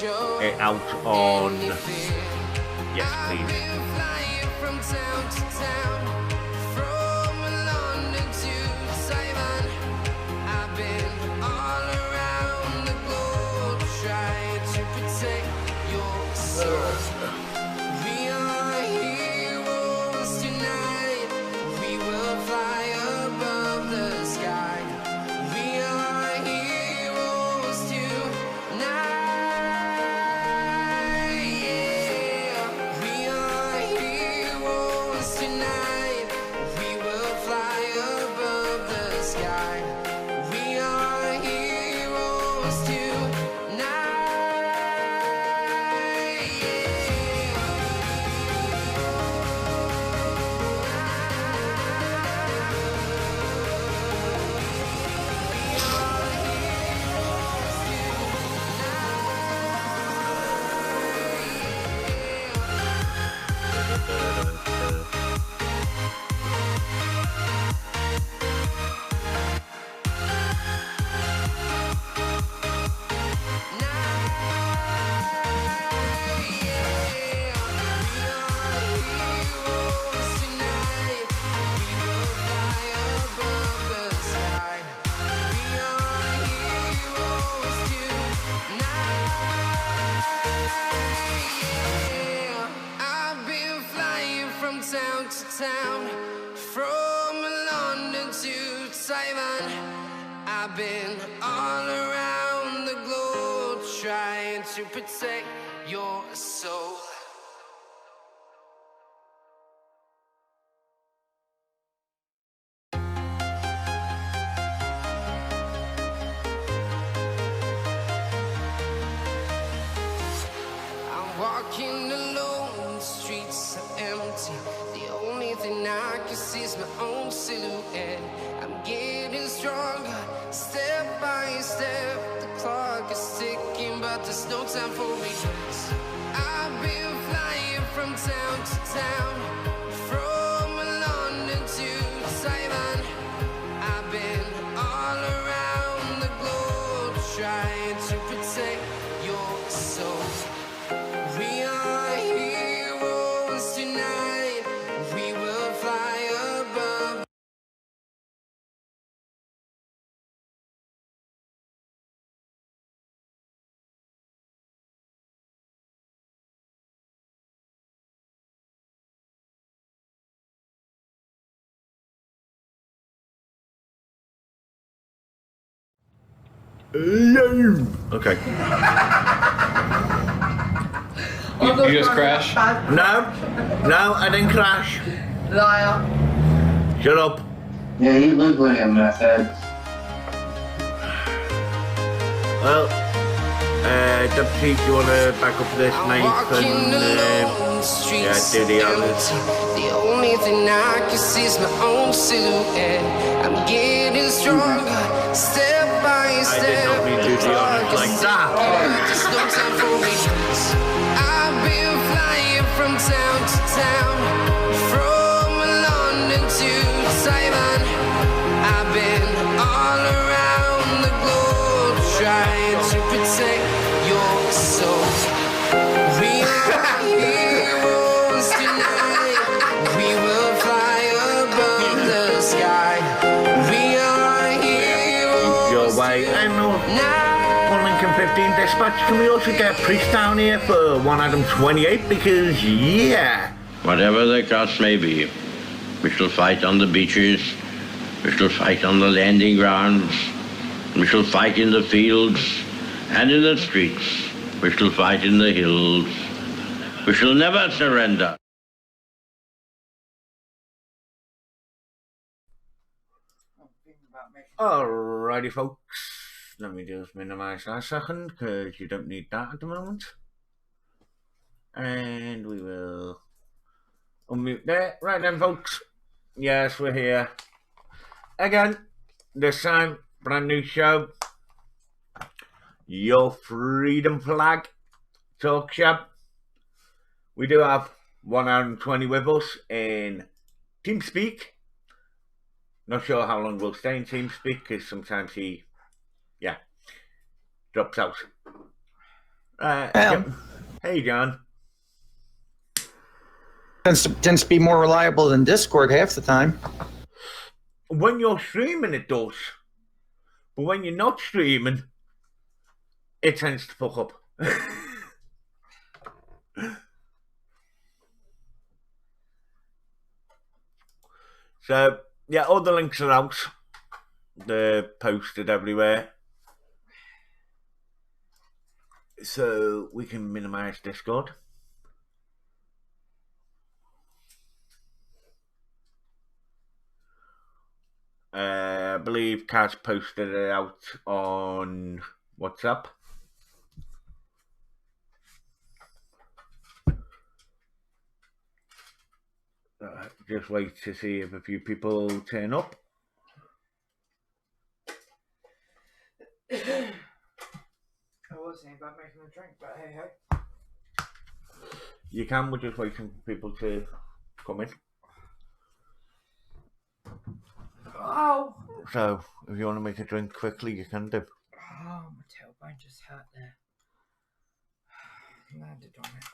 it out on... Yes, please. Town, from London to Taiwan, I've been all around the globe trying to protect your soul. I'm walking alone, the streets are empty. I can see is my own silhouette. I'm getting stronger, step by step. The clock is ticking, but there's no time for regrets. I've been flying from town to town, from London to Taiwan. I've been all around the globe trying to protect your soul. We are heroes tonight. We will fly above. Okay. You just crashed? No, I didn't crash. Liar. Shut up. Yeah, you look like a method. Well, Deputy, do you want to back up this knife and yeah, do the others? The only thing I can see is my own silhouette. I'm getting stronger, step by step. I did not mean to do the honors like that. There's no time for regrets. I've been flying from town to town, from London to Taiwan. I've been all around the globe trying to protect your soul. We are heroes tonight. We will fly above the sky. We are heroes. Your way. I know. 1 Lincoln 15 dispatch. Can we also get Priest down here for 1 Adam 28? Because, yeah. Whatever the cost may be, we shall fight on the beaches, we shall fight on the landing grounds, we shall fight in the fields and in the streets, we shall fight in the hills. We shall never surrender. Alrighty, folks. Let me just minimize that a second, because you don't need that at the moment. And we will unmute there. Right then, folks. Yes, we're here. Again, this time, brand new show. Your Freedom Flag Talk Show. We do have 1 hour and 20 with us in TeamSpeak. Not sure how long we'll stay in TeamSpeak, because sometimes he, drops out. Hey, John. Tends to be more reliable than Discord half the time. When you're streaming, it does. But when you're not streaming, it tends to fuck up. So, yeah, all the links are out. They're posted everywhere. So, we can minimize Discord. I believe Kaz posted it out on WhatsApp. Just wait to see if a few people turn up. I was thinking about making a drink, but hey ho. You can, we're just waiting for people to come in. Oh! So, if you want to make a drink quickly, you can do. Oh, my tailbone just hurt there. Landed on it.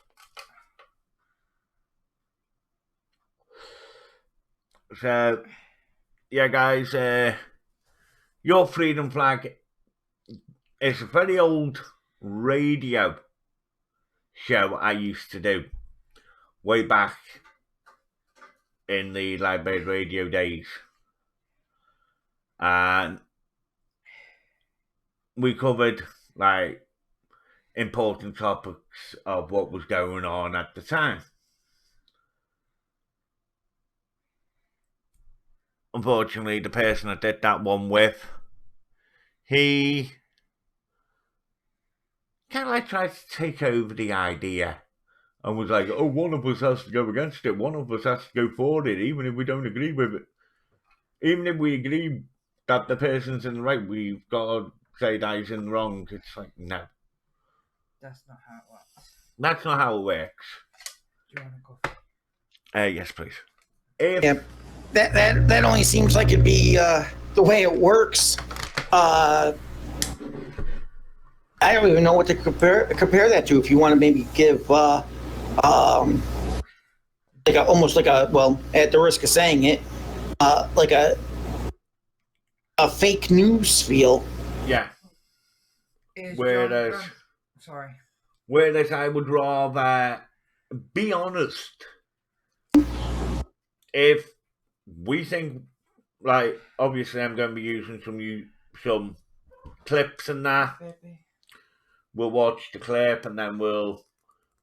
So, yeah, guys, Your Freedom Flag is a very old radio show I used to do way back in the Live Bird Radio days. And we covered, like, important topics of what was going on at the time. Unfortunately, the person I did that one with, he kind of like tried to take over the idea and was like, oh, one of us has to go against it, one of us has to go for it, even if we don't agree with it. Even if we agree that the person's in the right, we've got to say that he's in the wrong. It's like, no. That's not how it works. That's not how it works. Do you want a coffee? Yes, please. If Yeah, that only seems like it'd be the way it works. I don't even know what to compare that to. If you want to maybe give like almost like a, well, at the risk of saying it, like a fake news feel. Yeah. Is Whereas, John, sorry. whereas I would rather be honest. If we think, like, obviously I'm going to be using some clips and that. Baby. We'll watch the clip and then we'll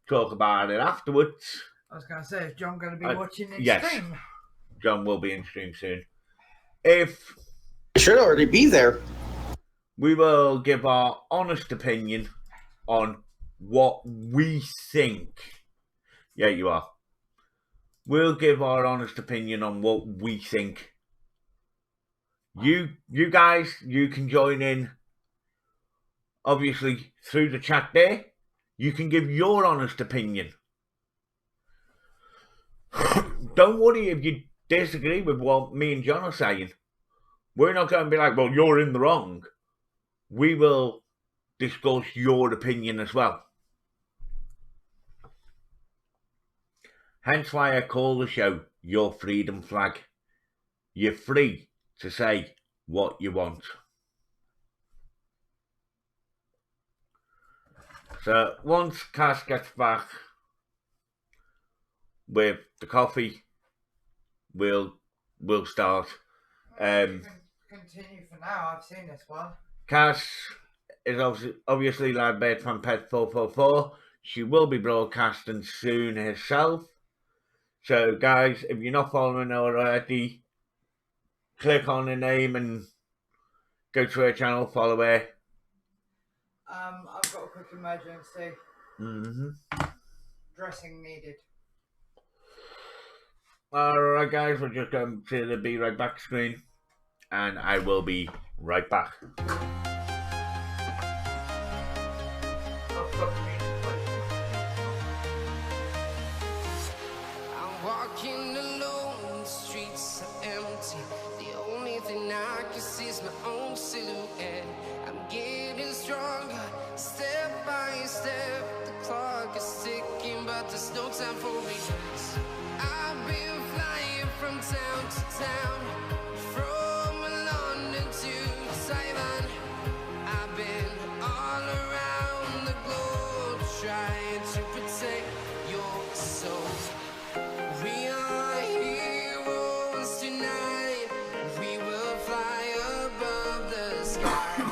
talk about it afterwards. I was going to say, is John going to be watching in yes. stream? John will be in stream soon. If It should already be there. we will give our honest opinion on what we think. Yeah, you are. We'll give our honest opinion on what we think. You guys, you can join in, obviously, through the chat there. You can give your honest opinion. Don't worry if you disagree with what me and John are saying. We're not going to be like, well, you're in the wrong. We will discuss your opinion as well. Hence why I call the show Your Freedom Flag. You're free to say what you want. So once Cass gets back with the coffee, we'll start. You can continue for now. I've seen this one. Cass is obviously Ladbird from Pet 444. She will be broadcasting soon herself. So guys, if you're not following her already, click on her name and go to her channel, follow her. I've got a quick emergency. Dressing needed. Alright guys, we're just going to the Be Right Back screen and I will be right back. I'm walking alone, the streets are empty. The only thing I can see is my own silhouette. I'm getting stronger, step by step. trying to protect your soul. We are heroes tonight. We will fly above the sky.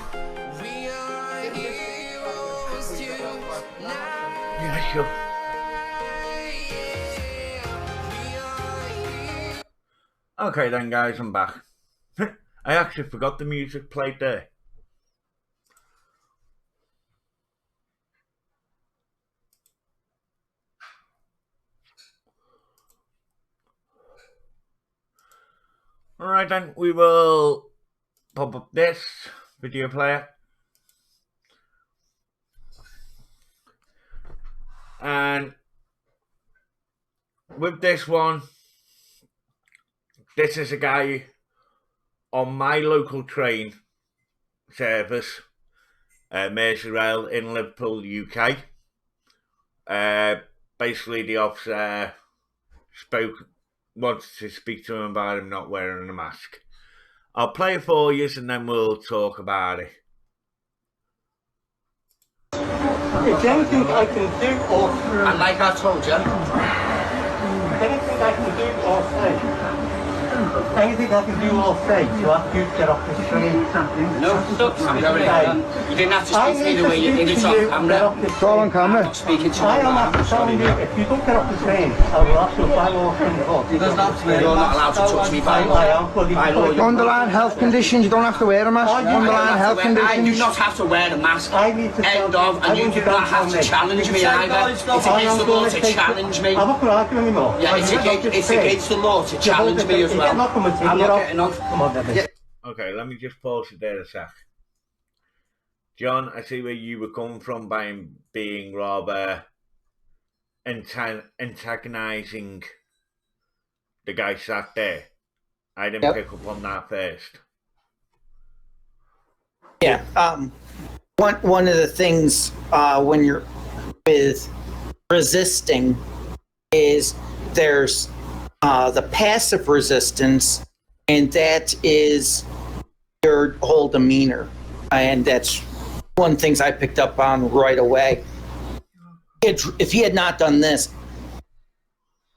We are heroes tonight. Yeah, sure. Okay then guys, I'm back. I actually forgot the music played there. Alright then, we will pop up this video player. And with this one, this is a guy on my local train service, Merseyrail in Liverpool, UK. Basically, the officer wanted to speak to him about him not wearing a mask. I'll play it for you and then we'll talk about it. Is there anything I can do or... And like I told you... Anything I can do or say? Anything I can do or say to ask you to get off this train? No, I'm going in. You didn't have to speak to me the way you did it on camera. It's all on camera. I'm not speaking to you. I am after telling you, if you don't get off the train, I will ask you if I walk in the book. You're not allowed to touch me by law. I am fully... Underlying health conditions, you don't have to wear a mask. Underlying health I conditions. do not have to wear a mask. I need to End of, and you do not have to challenge me either. It's against the law to challenge me. I'm not going to argue anymore. Yeah, it's against the law to challenge me as well. I'm not getting off. Come on, then. Okay, let me just pause it there a sec. John, I see where you were coming from by being rather antagonising the guy sat there. I didn't pick up on that first. Yeah. One of the things when you're with resisting is there's the passive resistance, and that is your whole demeanor, and that's one of the things I picked up on right away. If he had not done this,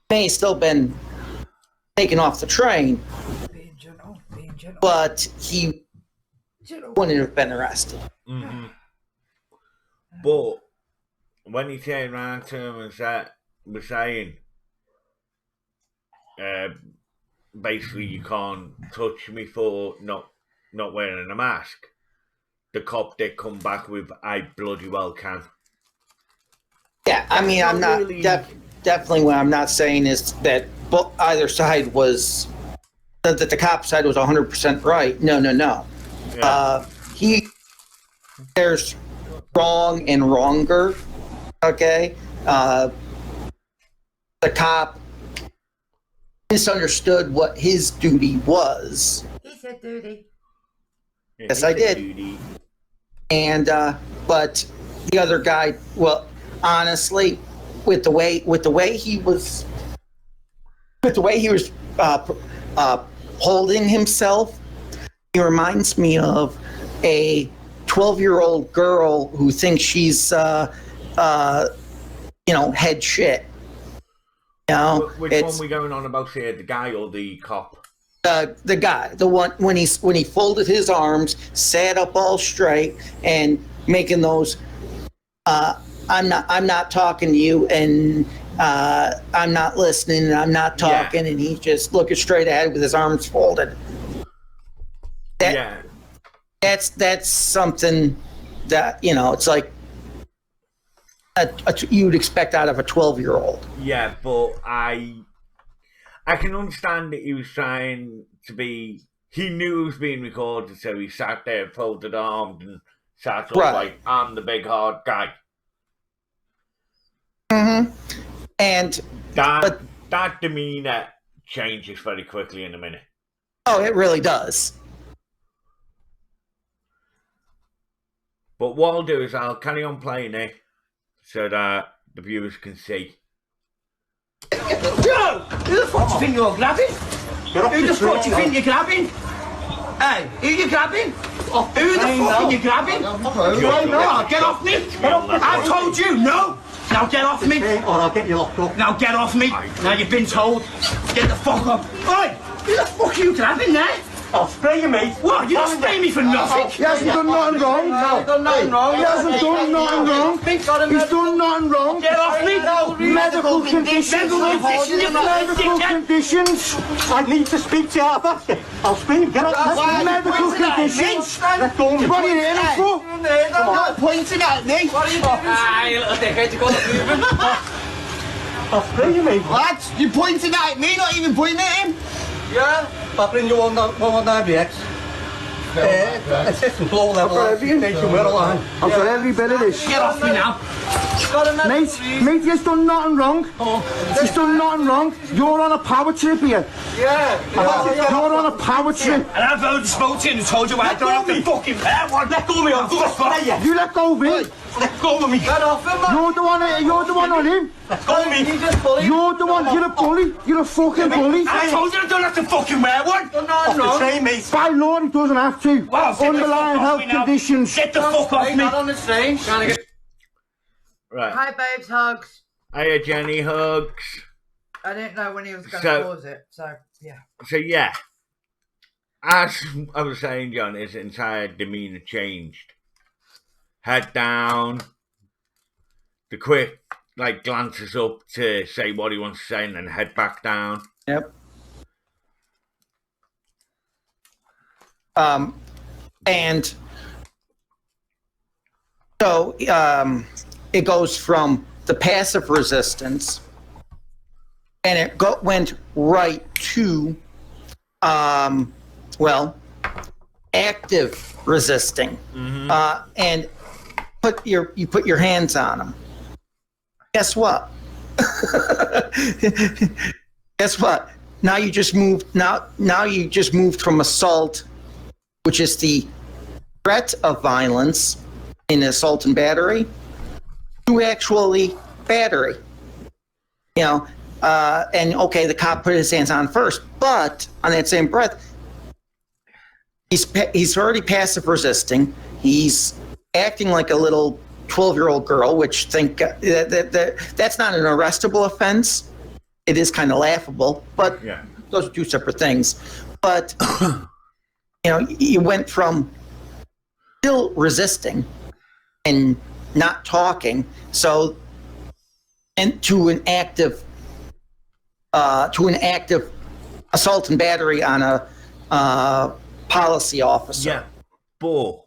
he may have still been taken off the train, but he wouldn't have been arrested. Mm-hmm. But when he turned around to him and was saying, basically, you can't touch me for not wearing a mask, the cop did come back with, I bloody well can. Yeah, I mean, I'm not really... definitely what I'm not saying is that either side was that the cop side was 100% right. No. Yeah. There's wrong and wronger. Okay, the cop misunderstood what his duty was. He said duty. Yes, I did. Duty. And but the other guy, well, honestly, with the way he was holding himself, he reminds me of a 12-year-old girl who thinks she's head shit. You know, which one we going on about here, the guy or the cop? The guy, the one when he folded his arms, sat up all straight, and making those I'm not talking to you, and I'm not listening, and I'm not talking, and he's just looking straight ahead with his arms folded. That's something that, it's like you would expect out of a 12-year-old. Yeah, but I can understand that he was trying to be. He knew it was being recorded, so he sat there, folded arms, and sat up like, I'm the big hard guy. Mm-hmm. And that demeanor changes very quickly in a minute. Oh, it really does. But what I'll do is I'll carry on playing it so that the viewers can see. Joe! Who the fuck do you think you're grabbing? Who the fuck do you think you're grabbing? Hey, who you grabbing? Who the fuck are you grabbing? No, get off me! I told you, no! Now get off me! Or I'll get you locked up. Now get off me! Now you've been told. Get the fuck up! Oi! Who the fuck are you grabbing there? I'll spray you, mate. What? You don't spray me for nothing? He hasn't done nothing wrong. He hasn't done nothing wrong. He hasn't done nothing wrong. He's done nothing wrong. Get off me! Medical conditions. Medical conditions. I need to speak to you. I'll spray you. Get up. Medical conditions. Let go of me. What are you here for? Not pointing at me. What are you doing? Ah, you little dickhead, you got it moving. I'll spray you, mate. Lads, you're pointing at me, not even pointing at him. Yeah. I'll bring you 119BX. Assistant low level. I've got every bit of this. Get off me now. Mate, he's done nothing wrong. He's done nothing wrong. You're on a power trip here. Yeah. You're on a power trip. And I've already spoken to you and told you I don't have to fucking pay one. Let go of me, I'm You let go of him. Let go of me. Get off him, man. You're the one on him. Let go of me. You're the one, you're a bully. You're a fucking bully. I told you I don't have to fucking wear one. Off the train, mate. By law, he doesn't have to. Well, get the Underlying fuck off health me now. conditions. Get the fuck off me. Not on the train. Right. Hi, babes, hugs. Hiya, Jenny, hugs. I didn't know when he was going to So- pause it, so yeah. So yeah, as I was saying, John, his entire demeanour changed. Head down, the quick glances up to say what he wants to say, and then head back down. Yep. And so it goes from the passive resistance, and it went right to, active resisting, and you put your hands on them. Guess what? Guess what? Now you just moved. Now you just moved from assault, which is the threat of violence in assault and battery, to actually battery. You know, and okay, the cop put his hands on first, but on that same breath, he's already passive resisting. He's acting like a little 12-year-old girl, which that's not an arrestable offense. It is kind of laughable, but Yeah. those are two separate things. But you know, you went from still resisting and not talking, and to an active assault and battery on a policy officer. Yeah, but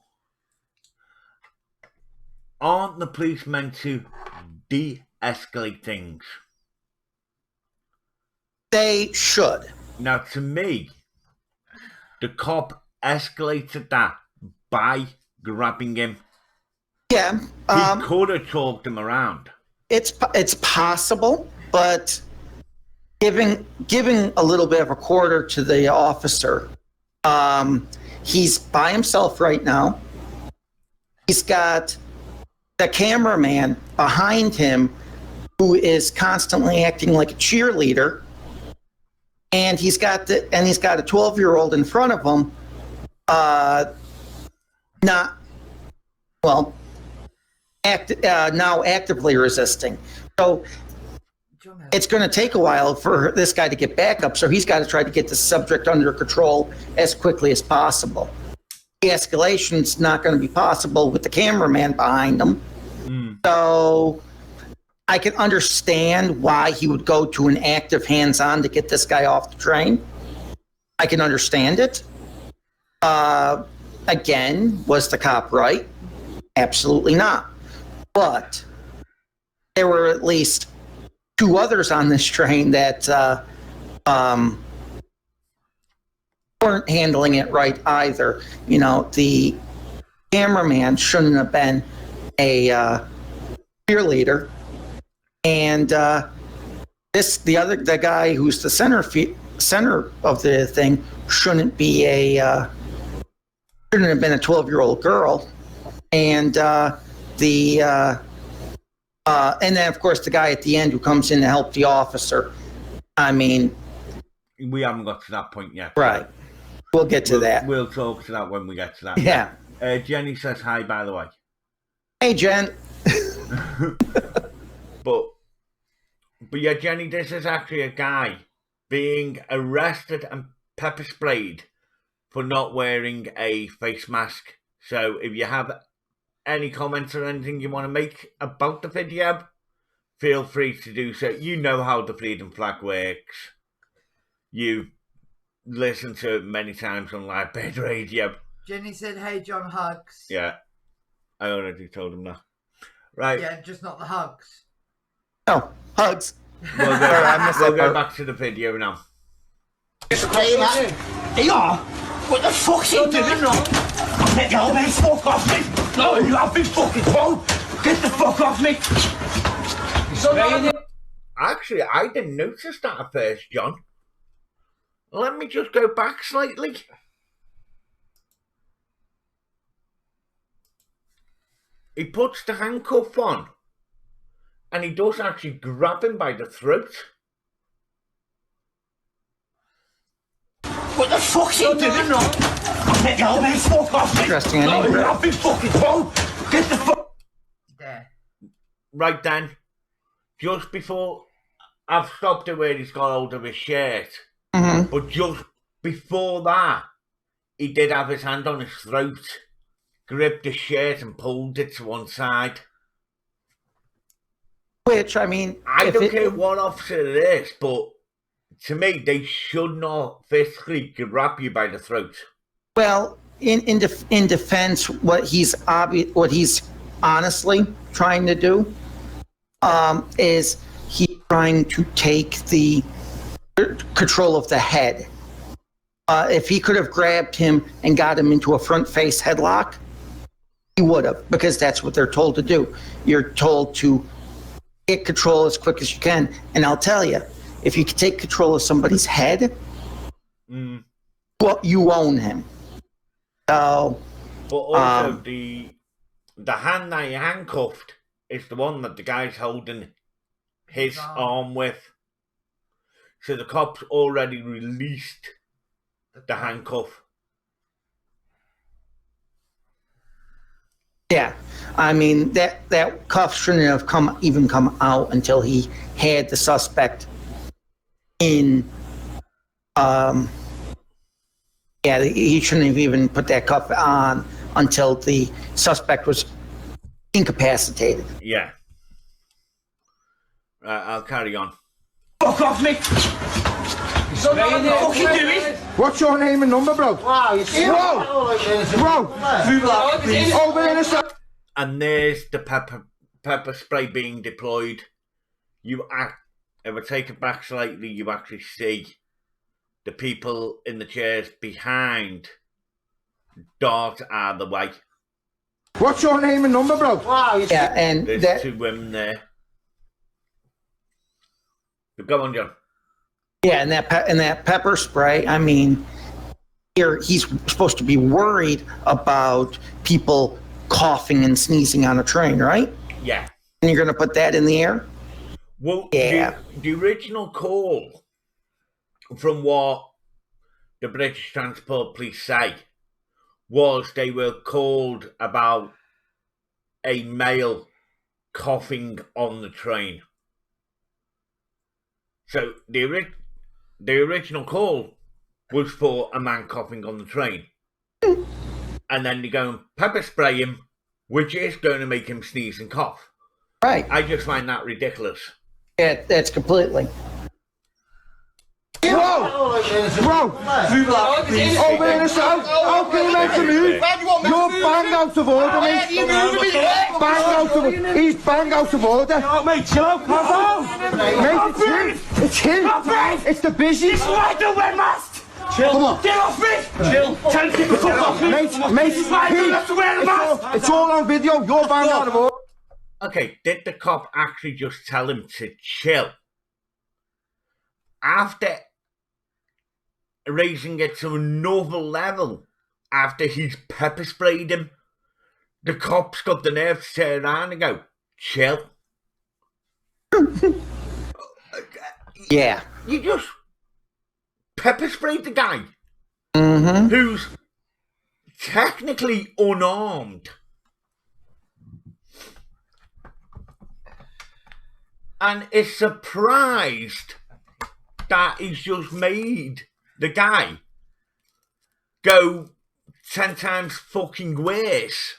aren't the police meant to de-escalate things? They should. Now, to me, the cop escalated that by grabbing him. Yeah, He could have talked him around. it's possible, but giving a little bit of a quarter to the officer. He's by himself right now. He's got the cameraman behind him who is constantly acting like a cheerleader. And he's got a 12-year-old in front of him, now actively resisting. So it's going to take a while for this guy to get back up. So he's got to try to get the subject under control as quickly as possible. De-escalation's not going to be possible with the cameraman behind him. So I can understand why he would go to an active hands-on to get this guy off the train. I can understand it. Again, was the cop right? Absolutely not. But there were at least two others on this train that weren't handling it right either. You know, the cameraman shouldn't have been a cheerleader. And the guy who's the center of the thing shouldn't have been a 12-year-old girl, and and then of course the guy at the end who comes in to help the officer. I mean, We haven't got to that point yet. right? We'll get to that. We'll talk to that when we get to that. Yeah. Jenny says hi, by the way. Hey, Jen. But yeah, Jenny, this is actually a guy being arrested and pepper sprayed for not wearing a face mask. So if you have any comments or anything you want to make about the video, feel free to do so. You know how the Freedom Flag works. You listen to it many times on Live Bird Radio. Jenny said, hey, John, hugs. Yeah, I already told him that. Right. Yeah, just not the hugs. No, hugs. We'll go back to the video now. Hey, man. Hey, what the fuck's he doing? Yo, mate, fuck off me. No, you have been fucking told. Get the fuck off me. Actually, I didn't notice that at first, John. Let me just go back slightly. He puts the handcuff on, and he does actually grab him by the throat. What the fuck's he doing? Yo, mate, fuck off me. Interesting. No, you have been fucking told. Get the fuck. There. Right then, just before, I've stopped it where he's got hold of his shirt, but just before that, he did have his hand on his throat, gripped his shirt and pulled it to one side. Which, I mean... I don't care what officer it is, but to me, they should not physically grab you by the throat. Well, in defense, what he's honestly trying to do is he's trying to take the control of the head. If he could have grabbed him and got him into a front-face headlock, he would have, because that's what they're told to do. You're told to get control as quick as you can. And I'll tell you, if you can take control of somebody's head, well, you own him. So, but also the hand that he handcuffed is the one that the guy's holding his arm with. So the cops already released the handcuff. Yeah, I mean that cuff shouldn't have even come out until he had the suspect in. Yeah, he shouldn't have even put that cuff on until the suspect was incapacitated. Yeah. I'll carry on. Fuck off me. What's your name and number, bro? Bro! Over in a And there's the pepper spray being deployed. If I take it back slightly, you actually see the people in the chairs behind dart out of the way. What's your name and number, bro? Yeah, and there's two women there. But go on, John. Yeah, and that pepper spray, I mean, here he's supposed to be worried about people coughing and sneezing on a train, right? Yeah. And you're going to put that in the air? Well, yeah. The original call, from what the British Transport Police say, was they were called about a male coughing on the train. So the original call was for a man coughing on the train. And then they go and pepper spray him, which is going to make him sneeze and cough. Right. I just find that ridiculous. Yeah, that's completely. Bro! Over in the south! How can you make a move? You're bang out of order, mate! Bang out of order! He's bang out of order! Mate, chill out, calm down! Mate, it's him! It's the busy! This is why I don't wear masks! Chill. Come on. Get off me! Chill. Tell him to get the fuck off me! Mate, this is why I don't have to wear a mask! It's all on video, you're bang out of order! Okay, did the cop actually just tell him to chill? After raising it to another level, after he's pepper sprayed him, the cop's got the nerve to turn around and go, chill. Yeah. You just pepper sprayed the guy. who's technically unarmed. And is surprised that he's just made the guy go 10 times fucking worse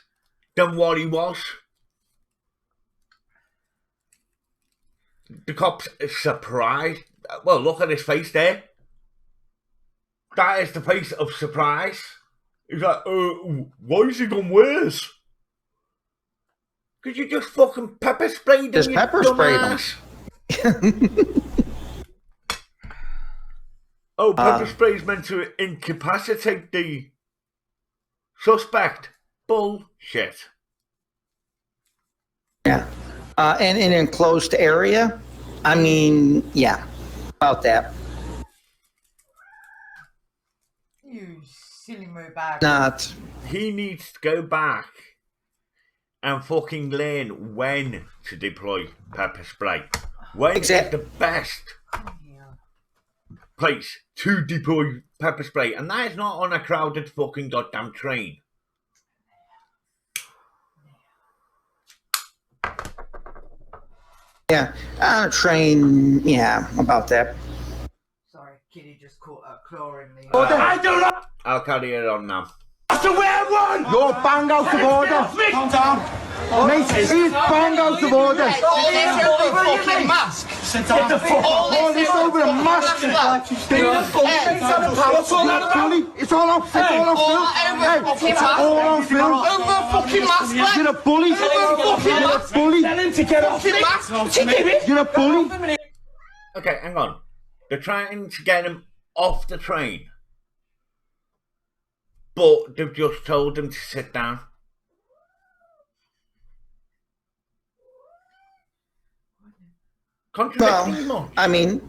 than what he was. The cop's surprised. Well, look at his face there. That is the face of surprise. He's like, why has he gone worse? Because you just fucking pepper sprayed him. Just pepper sprayed him. Oh, pepper spray is meant to incapacitate the suspect. Bullshit. Yeah. And in an enclosed area, I mean, yeah, about that. You silly mo bag. Not. He needs to go back and fucking learn when to deploy pepper spray. When is the best place to deploy pepper spray? And that is not on a crowded fucking goddamn train. Yeah, on a train, yeah, about that. Sorry, Kitty just caught a claw in the... I do not I'll carry it on now. have to wear one! You're bang out of order! Calm down! Mate, he's bang out of order! fucking mask. Sit down! Get the fuck off! Oh, this over a mask! It's all on film! It's all on film! Over a fucking mask, lad. You're a bully! Over a fucking mask. You're a bully! Tell him to get off. Fucking mask. What's he doing? You're a bully! Okay, hang on. They're trying to get him off the train. But they've just told him to sit down. Well, I mean,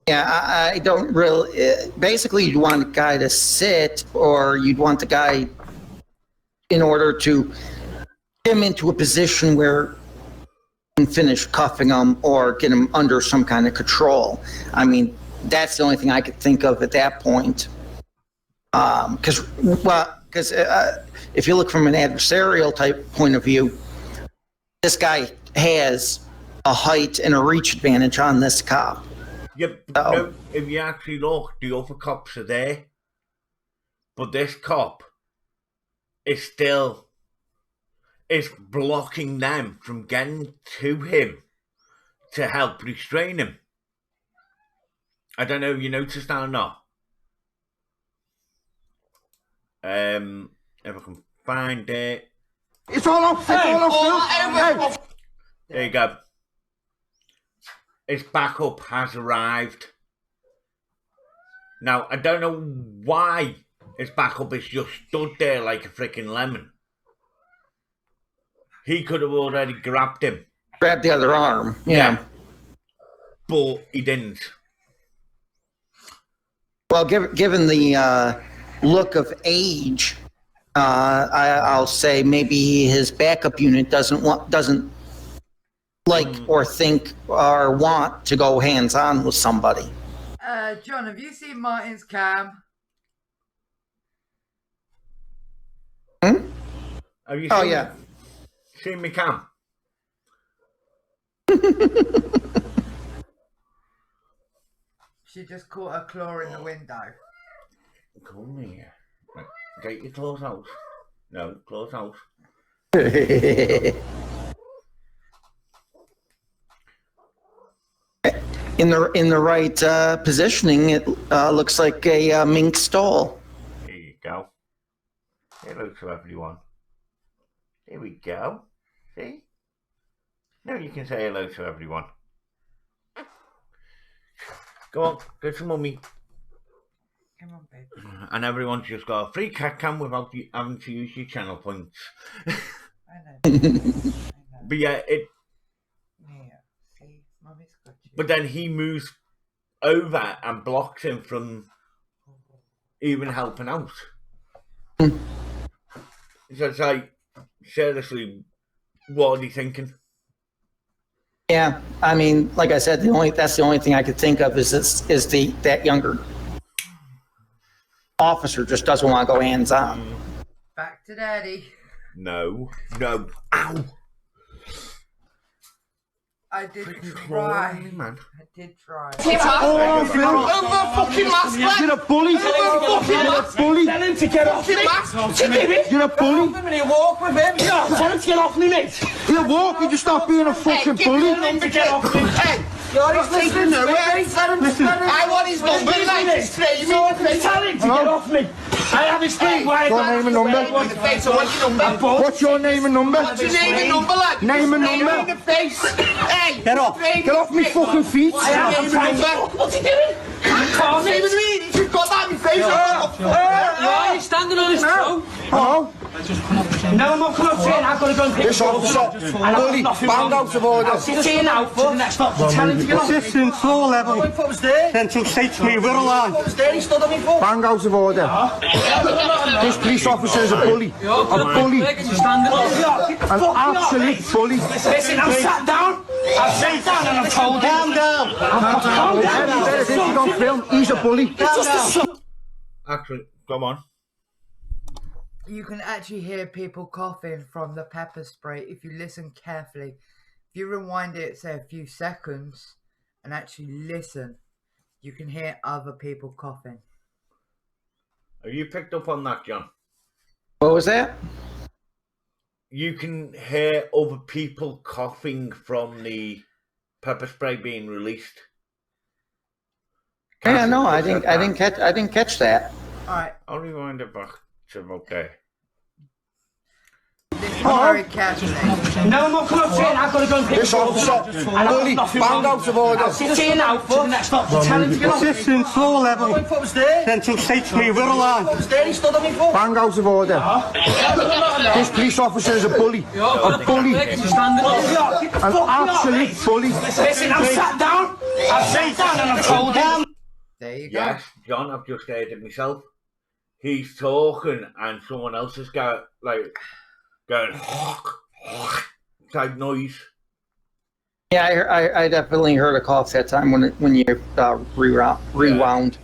yeah, I don't really. Basically, you'd want the guy to sit, or you'd want the guy in order to get him into a position where you can finish cuffing him or get him under some kind of control. I mean, that's the only thing I could think of at that point. Because if you look from an adversarial type point of view, this guy has a height and a reach advantage on this cop. Yeah, no, if you actually look, the other cops are there, but this cop is blocking them from getting to him to help restrain him. I don't know if you noticed that or not. If I can find it. It's all on film! There you go. His backup has arrived. Now, I don't know why his backup is just stood there like a freaking lemon. He could have already grabbed him. Grabbed the other arm, yeah. But he didn't. Well, given the look of age, I'll say maybe his backup unit doesn't like or think or want to go hands-on with somebody. John, have you seen Martin's cam? Hmm? Have you seen me cam? She just caught a claw in the window. Come here. Right. Get your claws out. No, claws out. In the right positioning, it looks like a mink stole. There you go. Hello to everyone. There we go. See? Now you can say hello to everyone. Go on, go to mummy. Come on, baby. And everyone's just got a free cat cam without you having to use your channel points. I know. But yeah, See, Mummy's got you. but then he moves over and blocks him from even helping out. So it's like, seriously, what are they thinking? Yeah, I mean, like I said, that's the only thing I could think of is that younger officer just doesn't want to go hands-on. Back to daddy. No. Ow. I did Freaking try. crawling, man. I did try. Oh, Phil. Over fucking mask, lad. You're a bully. You're a bully. Tell him to get off fucking mask. What's he doing? You're a bully. I'm gonna walk with him. Yeah, tell him to get off me, mate. You're walking, just stop being a fucking bully. Tell him to get off me. Hey, you're taking nowhere. I want his number, like, straight. Tell him to get off me. I have explained why I Your name and number. What's your number? What's your name and number? What's your name and number, lad? Name and Name number. in the face. Hey, Get off. Get off me fucking feet. I have name and number. What's he doing? Can't name and me. You've got that in your face. Why are you standing on his toe? Hello? No, I'm not coming up to you. I've got to go and pick This officer, bully, bang out of order. I'll sit here now for the next stop. Tell him to get off. Assistant, floor level. My foot was there. Central Statement, Wirral line. Foot was there. He stood on me foot. Bang out of order. This police officer is a bully. A bully. An absolute bully. Listen, I'm sat down. I'm sat down and I'm told calm down. Calm down. He's on film. He's a bully. Actually, come on. You can actually hear people coughing from the pepper spray if you listen carefully. If you rewind it, say a few seconds, and actually listen, you can hear other people coughing. Have you picked up on that, John? What was that? You can hear other people coughing from the pepper spray being released. Yeah, no, I didn't catch that. All right, I'll rewind it back to okay. listen very carefully. No, I'm not coming up to you. I've got to go and pick This officer, bully, bang out of order. I'll sit here now for the next stop. Tell him to get off. Assistant, floor My level. foot was there. Central Statement, Wirral line. Foot was there. He stood on me foot. Bang out of order. This police officer is a bully. A bully. An absolute bully. Listen, I'm sat down. I'm sat down and I'm told him. There you go. Yes, John, I've just heard it myself. He's talking and someone else has got going type noise. Yeah, I definitely heard a cough that time when you rewound.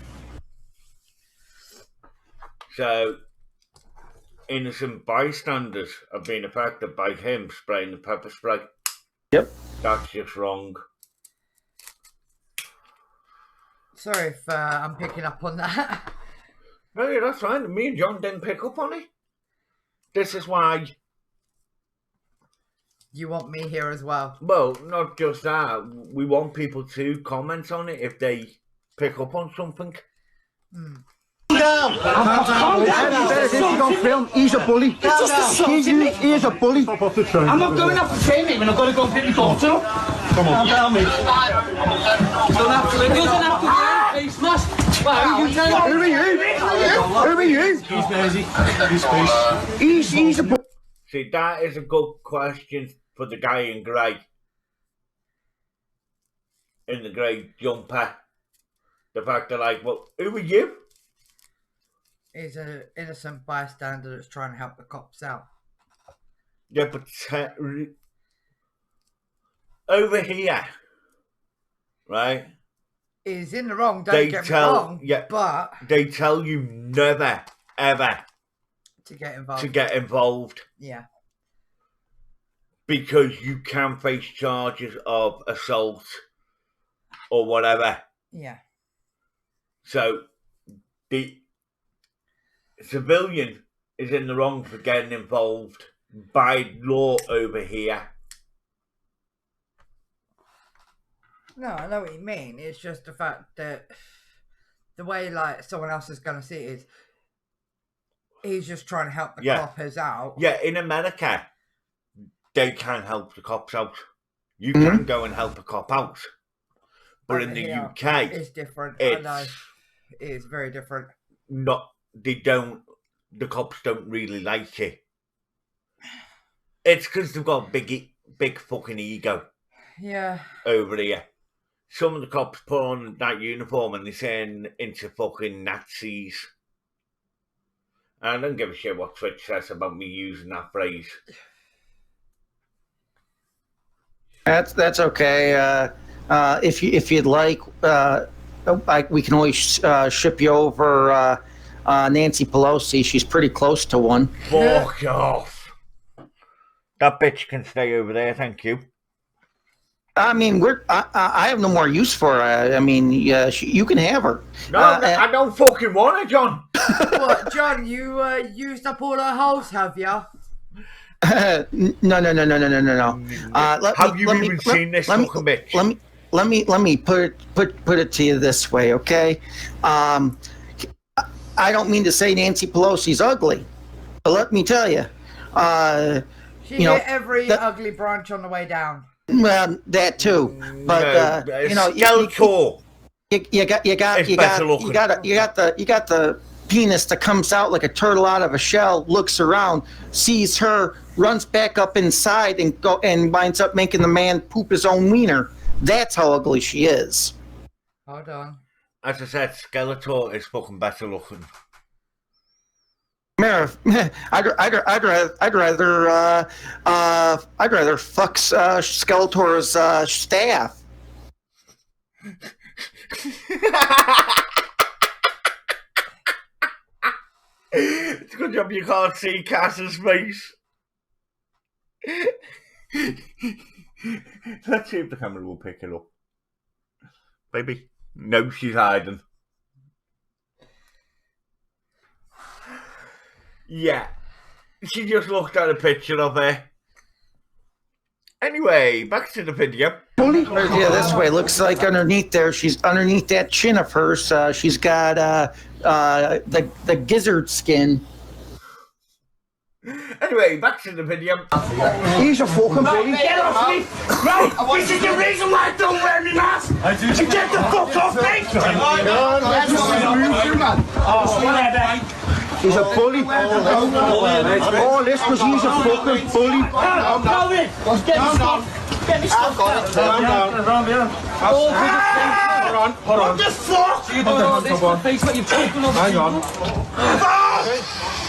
So, innocent bystanders are being affected by him spraying the pepper spray. Yep. That's just wrong. Sorry if I'm picking up on that. No, yeah, that's fine. Me and John didn't pick up on it. This is why. You want me here as well. Well, not just that. We want people to comment on it if they pick up on something. He's on film. He's a bully. He is a bully. I'm not going up the train, mate, when I've got to go and pick my daughter up. Come on. Tell me. He doesn't have to wear a face mask. Who are you? He's a bully. See, that is a good question for the guy in grey. In the grey jumper. The fact that, like, well, who are you? He's an innocent bystander that's trying to help the cops out. Yeah, but over here, right? He's in the wrong, don't get me wrong, but they tell you never, ever to get involved. to get involved Yeah. because you can face charges of assault or whatever. Yeah. So the civilian is in the wrong for getting involved by law over here. No, I know what you mean. It's just the fact that the way like someone else is going to see it is he's just trying to help the coppers out. Yeah, in America, they can help the cops out. You can go and help a cop out. But in the UK, it's different. I know. It is very different. The cops don't really like it. It's because they've got big fucking ego. Yeah. Over here. Some of the cops put on that uniform and they turn into fucking Nazis. And I don't give a shit what Twitch says about me using that phrase. That's okay. If you'd like, we can always ship you over Nancy Pelosi. She's pretty close to one. Fuck off. That bitch can stay over there, thank you. I mean, I have no more use for her. I mean, you can have her. No, I don't fucking want her, John. What, John? You used up all her holes, have you? No. Have you even seen this fucking bitch? Let me put it to you this way, okay? I don't mean to say Nancy Pelosi's ugly, but let me tell you, She hit every ugly branch on the way down. Well, that too, but you know, Skeletor. you got the penis that comes out like a turtle out of a shell, looks around, sees her, runs back up inside, and winds up making the man poop his own wiener. That's how ugly she is. Hold on. As I said, Skeletor is fucking better looking. I'd rather fuck Skeletor's staff. It's a good job you can't see Cass's face. Let's see if the camera will pick it up. Baby, no, she's hiding. Yeah, she just looked at a picture of her. Anyway, back to the video. Yeah, this way. Looks like underneath there, she's underneath that chin of hers. She's got the gizzard skin. Anyway, back to the video. He's a fucking bully. Get off me! Right, this is the reason why I don't wear my mask. To get the fuck off me! Whatever. He's a bully. All this because he's a fucking bully. Get me stuff. Get me stuff. What the fuck? You're doing all this for face like you've taken off. Hang on.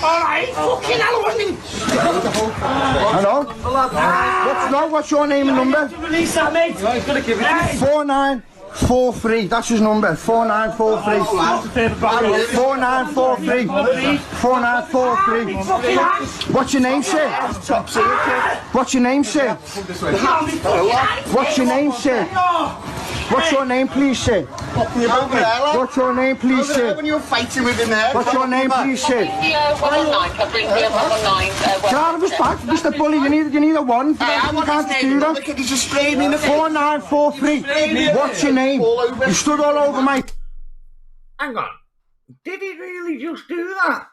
Alright, fucking hell, Hello? What's your name and number? Release that, mate. 4943. That's his number. 4943. 4943. 4943. What's your name, sir? What's your name, sir? What's your name, sir? What's your name, please, sir? What's your name, please, sir? When you're fighting with him there. What's your name, please, sir? Get out of his back, Mr. Bully. You need a one. You can't just do that. He just sprayed me in the face. 4943. What's your name? You stood all over my... Hang on. Did he really just do that?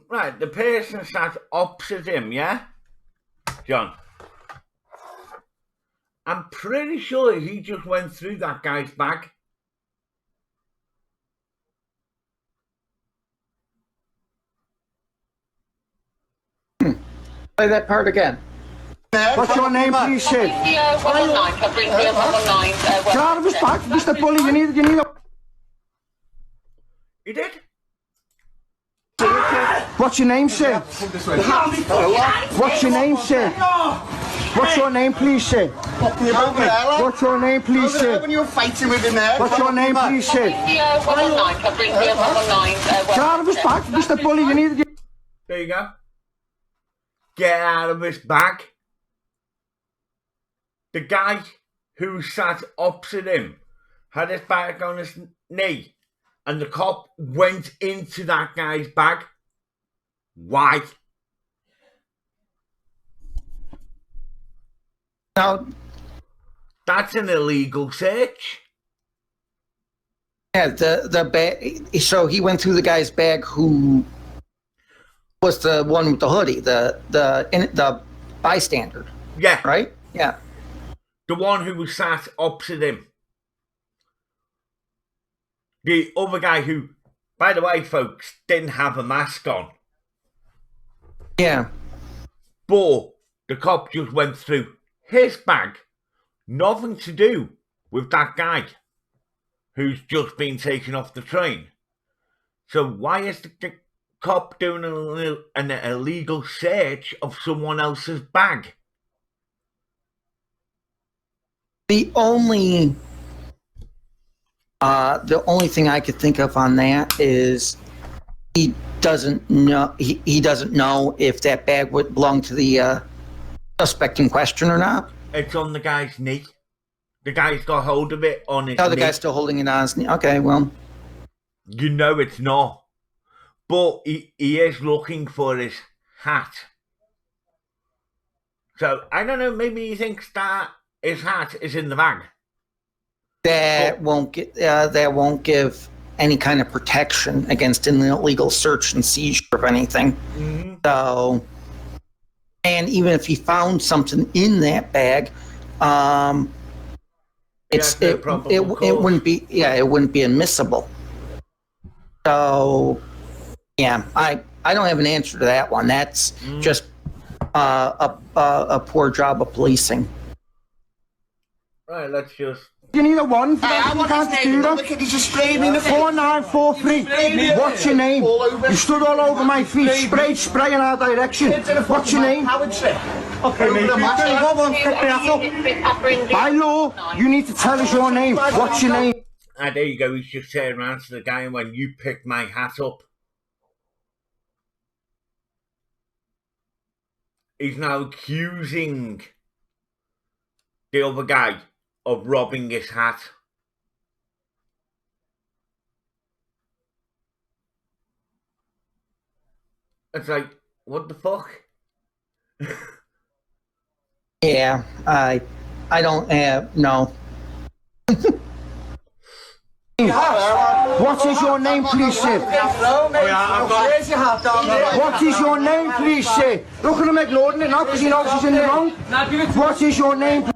Right, the person sat opposite him, yeah? John. I'm pretty sure he just went through that guy's bag. Play that part again. What's your name, please, sir? Get out of his back, Mr. Bully. You need a... He did? What's your name, sir? What's your name, sir? What's your name, please, sir? What's your name, please, sir? When you're fighting with him there. What's your name, please, sir? Get out of his back, Mr. Bully. You need... There you go. Get out of his bag. The guy who sat opposite him had his back on his knee, and the cop went into that guy's bag. Why? Now, that's an illegal search. Yeah, the bag. So he went through the guy's bag who was the one with the hoodie, the bystander. Yeah. Right? Yeah. The one who was sat opposite him. The other guy who, by the way, folks, didn't have a mask on. Yeah. But the cop just went through his bag. Nothing to do with that guy who's just been taken off the train. So why is the cop doing an illegal search of someone else's bag? The only The only thing I could think of on that is he doesn't know. He doesn't know if that bag would belong to the suspect in question or not. It's on the guy's knee. The guy's got hold of it on his Oh, the knee. guy's still holding it on his knee. Okay, well. You know it's not. But he is looking for his hat. So, I don't know, maybe he thinks that his hat is in the bag. That won't give any kind of protection against an illegal search and seizure of anything. Mm-hmm. So, and even if he found something in that bag, it wouldn't be it wouldn't be admissible. So, yeah, I don't have an answer to that one. That's just a poor job of policing. Right, let's just. You need a warrant for that. You can't do that. He's just sprayed me in the 4943. What's your name? You stood all over my feet, spray in our direction. What's your name? Okay, mate. By law, you need to tell us your name. What's your name? Ah, there you go. He's just turned around to the guy and when you picked my hat up. He's now accusing the other guy of robbing his hat. It's like, what the fuck? Yeah, I don't have no. What is your name, please, sir? What is your name, please, sir? Look at him ignoring it now because he knows he's in the wrong. What is your name?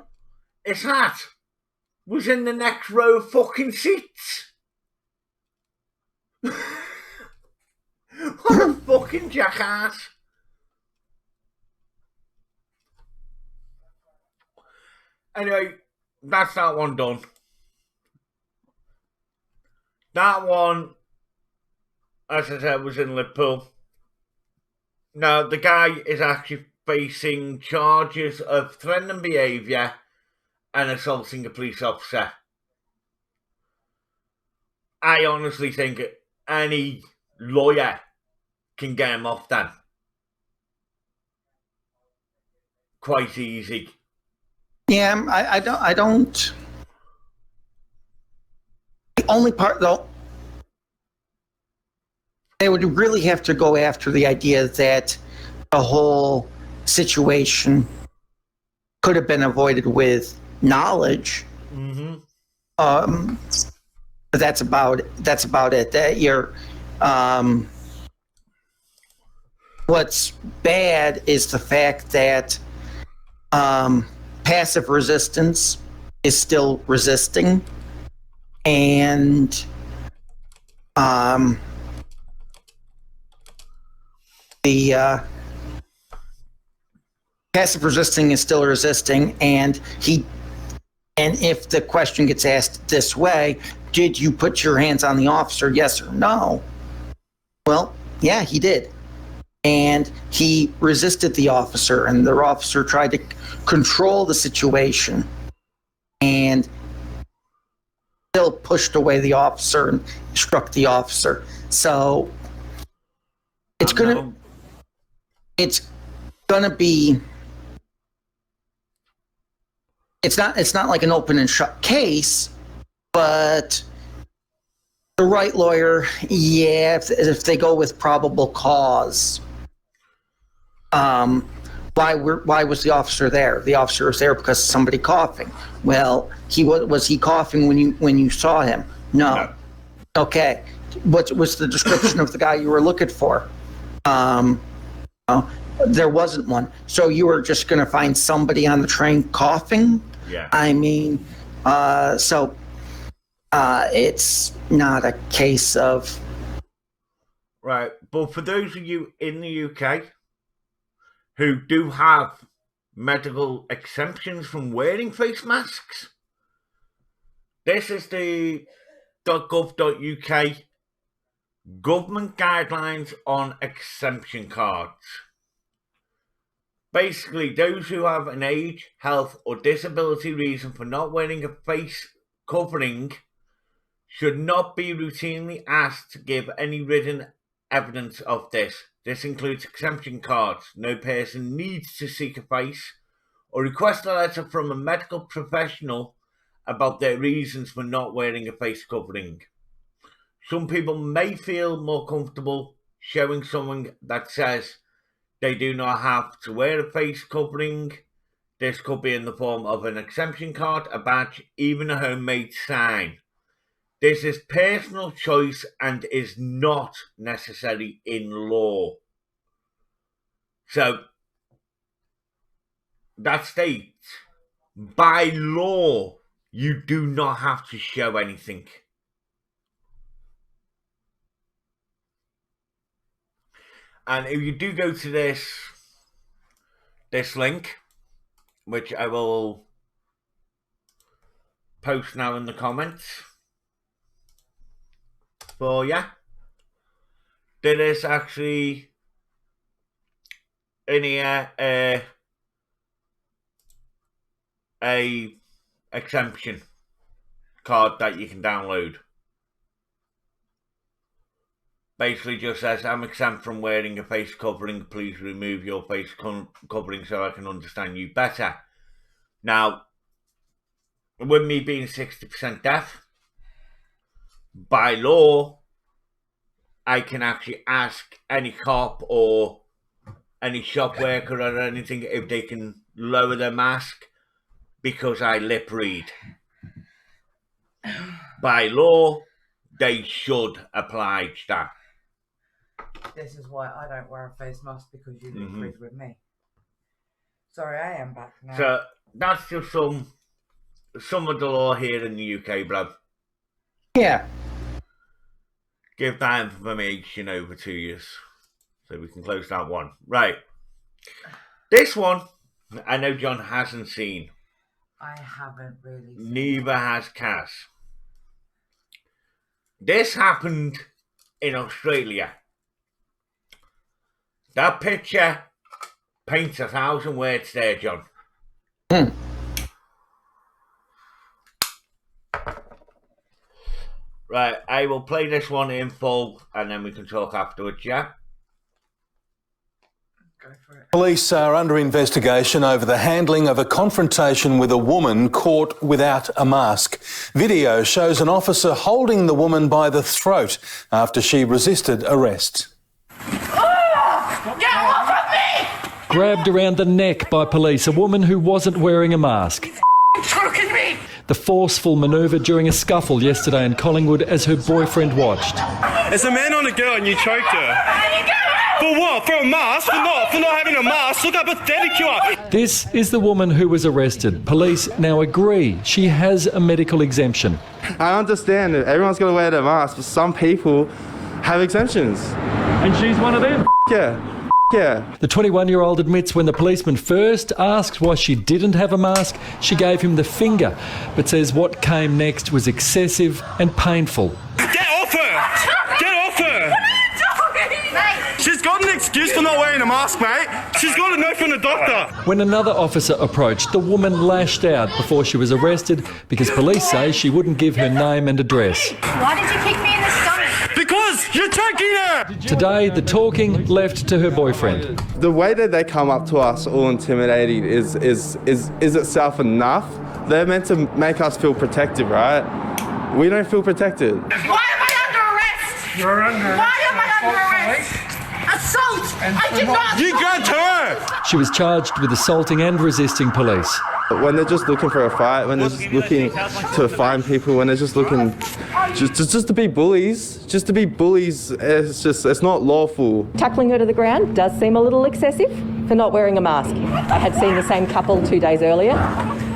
His hat was in the next row of fucking seats. What a fucking jackass. Anyway, that's that one done. That one, as I said, was in Liverpool. Now, the guy is actually facing charges of threatening behaviour and assaulting a police officer. I honestly think any lawyer can get him off that. Quite easy. Yeah, I don't. The only part, though, they would really have to go after the idea that the whole situation could have been avoided with knowledge. Mm-hmm. But that's about it. That you're. What's bad is the fact that passive resistance is still resisting, and the passive resisting is still resisting, and if the question gets asked this way, did you put your hands on the officer, yes or no? Well, yeah, he did. And he resisted the officer, and the officer tried to control the situation and still pushed away the officer and struck the officer. So it's gonna be. It's not like an open and shut case, but the right lawyer, yeah, if they go with probable cause. Why was the officer there? The officer was there because of somebody coughing. Well, was he coughing when you saw him? No. Okay. What was the description of the guy you were looking for? There wasn't one. So you were just going to find somebody on the train coughing? Yeah. I mean, it's not a case of. Right, but for those of you in the UK who do have medical exemptions from wearing face masks, this is the .gov.uk government guidelines on exemption cards. Basically, those who have an age, health, or disability reason for not wearing a face covering should not be routinely asked to give any written evidence of this. This includes exemption cards. No person needs to seek a face or request a letter from a medical professional about their reasons for not wearing a face covering. Some people may feel more comfortable showing something that says they do not have to wear a face covering. This could be in the form of an exemption card, a badge, even a homemade sign. This is personal choice and is not necessary in law. So, that states, by law, you do not have to show anything. And if you do go to this link, which I will post now in the comments for you, there is actually in here a exemption card that you can download. Basically just says, I'm exempt from wearing a face covering. Please remove your face covering so I can understand you better. Now, with me being 60% deaf, by law, I can actually ask any cop or any shop worker or anything if they can lower their mask because I lip read. By law, they should oblige that. This is why I don't wear a face mask, because you lip read with me. Sorry, I am back now. So that's just some of the law here in the UK, bro. Yeah. Give that information over to you so we can close that one. Right. This one, I know John hasn't seen. I haven't really seen. Neither has Kaz. This happened in Australia. That picture paints 1,000 words there, John. Right, I will play this one in full and then we can talk afterwards, yeah? Go for it. Police are under investigation over the handling of a confrontation with a woman caught without a mask. Video shows an officer holding the woman by the throat after she resisted arrest. Get off of me! Grabbed around the neck by police, a woman who wasn't wearing a mask. Choking me! The forceful manoeuvre during a scuffle yesterday in Collingwood as her boyfriend watched. There's a man on a girl and you choked her. For what? For a mask? For not having a mask? Look how pathetic you are. This is the woman who was arrested. Police now agree she has a medical exemption. I understand that everyone's got to wear their mask, but some people have exemptions. And she's one of them? Yeah. Yeah. The 21-year-old admits when the policeman first asked why she didn't have a mask, she gave him the finger, but says what came next was excessive and painful. Get off her! Get off her! What are you doing? Mate! She's got an excuse for not wearing a mask, mate. She's got a note from the doctor. When another officer approached, the woman lashed out before she was arrested because police say she wouldn't give her name and address. Why did you kick me in the stomach? Because you're choking her! Today, the talking left to her boyfriend. The way that they come up to us all intimidating is itself enough. They're meant to make us feel protected, right? We don't feel protected. Why am I under arrest? You're under Why am I under arrest? Assault! I did not. You grabbed her! She was charged with assaulting and resisting police. When they're just looking for a fight, when they're just looking to find people, when they're just looking just to be bullies, it's not lawful. Tackling her to the ground does seem a little excessive for not wearing a mask. I had seen the same couple 2 days earlier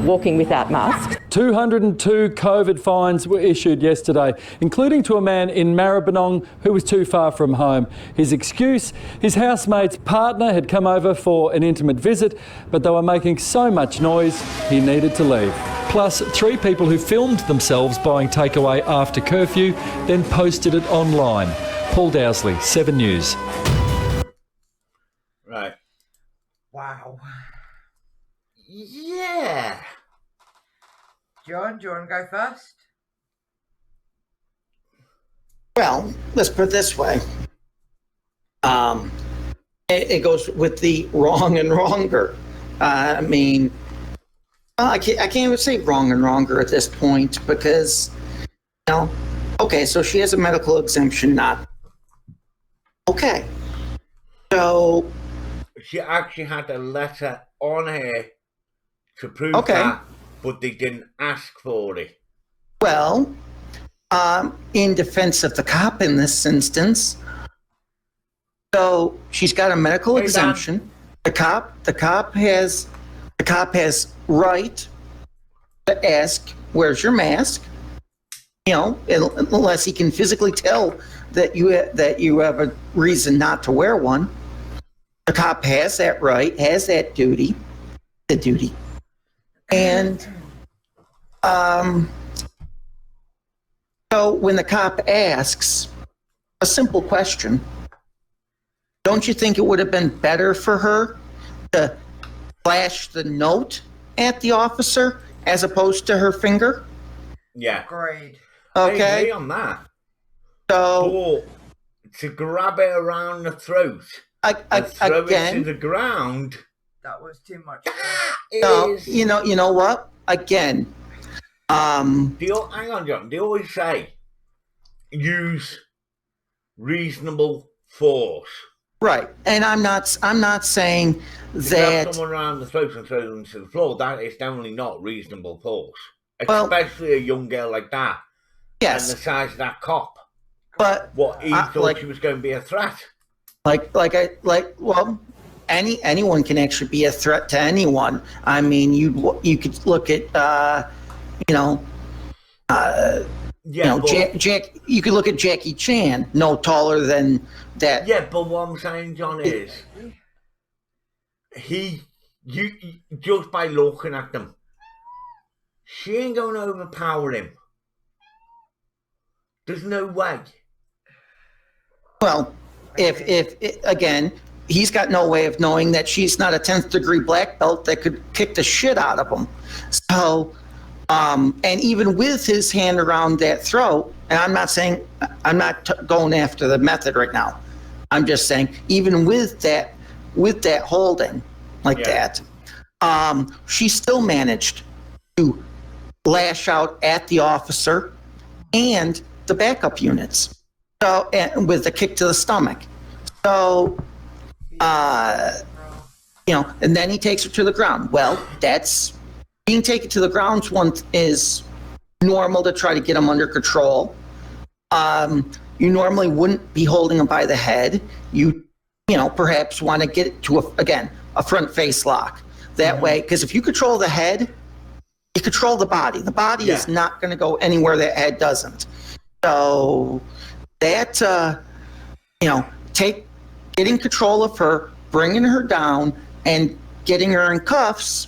walking without masks. 202 COVID fines were issued yesterday, including to a man in Maribyrnong who was too far from home. His excuse, his housemate's partner had come over for an intimate visit, but they were making so much noise he needed to leave. Plus, 3 people who filmed themselves buying takeaway after curfew, then posted it online. Paul Dowsley, 7 News. Right. Wow. Yeah. John, do you want to go first? Well, let's put it this way. It goes with the wrong and wronger. I mean, well, I can't even say wrong and wronger at this point because, you know, okay, so she has a medical exemption, not okay. So she actually had a letter on her to prove Okay. that, but they didn't ask for it. Well, in defense of the cop in this instance, so she's got a medical Hey, Dan. exemption. The cop has right to ask, "Where's your mask?" You know, unless he can physically tell that you have a reason not to wear one. The cop has that right, has that duty, and so when the cop asks a simple question, don't you think it would have been better for her to flash the note at the officer as opposed to her finger? Yeah. Agreed. Okay. I agree on that. So But to grab it around the throat and throw it to the ground. That was too much. No, you know what? Again, hang on, John. They always say use reasonable force. right. And I'm not saying To grab that. someone around the throat and throw them to the floor, that is definitely not reasonable force. Well- Especially a young girl like that. Yes. And the size of that cop. But What he thought like- she was going to be a threat. Well, anyone can actually be a threat to anyone. I mean, you could look at Jack. You could look at Jackie Chan, no taller than that. Yeah, but what I'm saying, John, is you just by looking at them, she ain't going to overpower him. There's no way. Well, if again, he's got no way of knowing that she's not a 10th degree black belt that could kick the shit out of him. So, and even with his hand around that throat, and I'm not going after the method right now. I'm just saying, even with that holding like that, she still managed to lash out at the officer and the backup units. So, and with a kick to the stomach. So, and then he takes her to the ground. Well, that's being taken to the ground is normal to try to get him under control. You normally wouldn't be holding him by the head. You perhaps want to get it to a front face lock. That way, because if you control the head, you control the body. The body is not going to go anywhere that head doesn't. So that, getting control of her, bringing her down, and getting her in cuffs.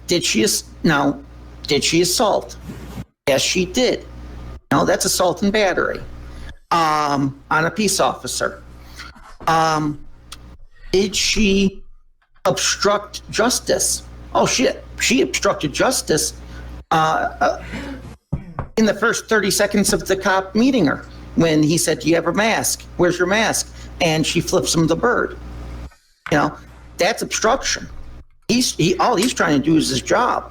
Did she assault? Yes, she did. No, that's assault and battery on a peace officer. Did she obstruct justice? Oh shit, she obstructed justice in the first 30 seconds of the cop meeting her when he said, "Do you have a mask? Where's your mask?" And she flips him the bird. That's obstruction. All he's trying to do is his job.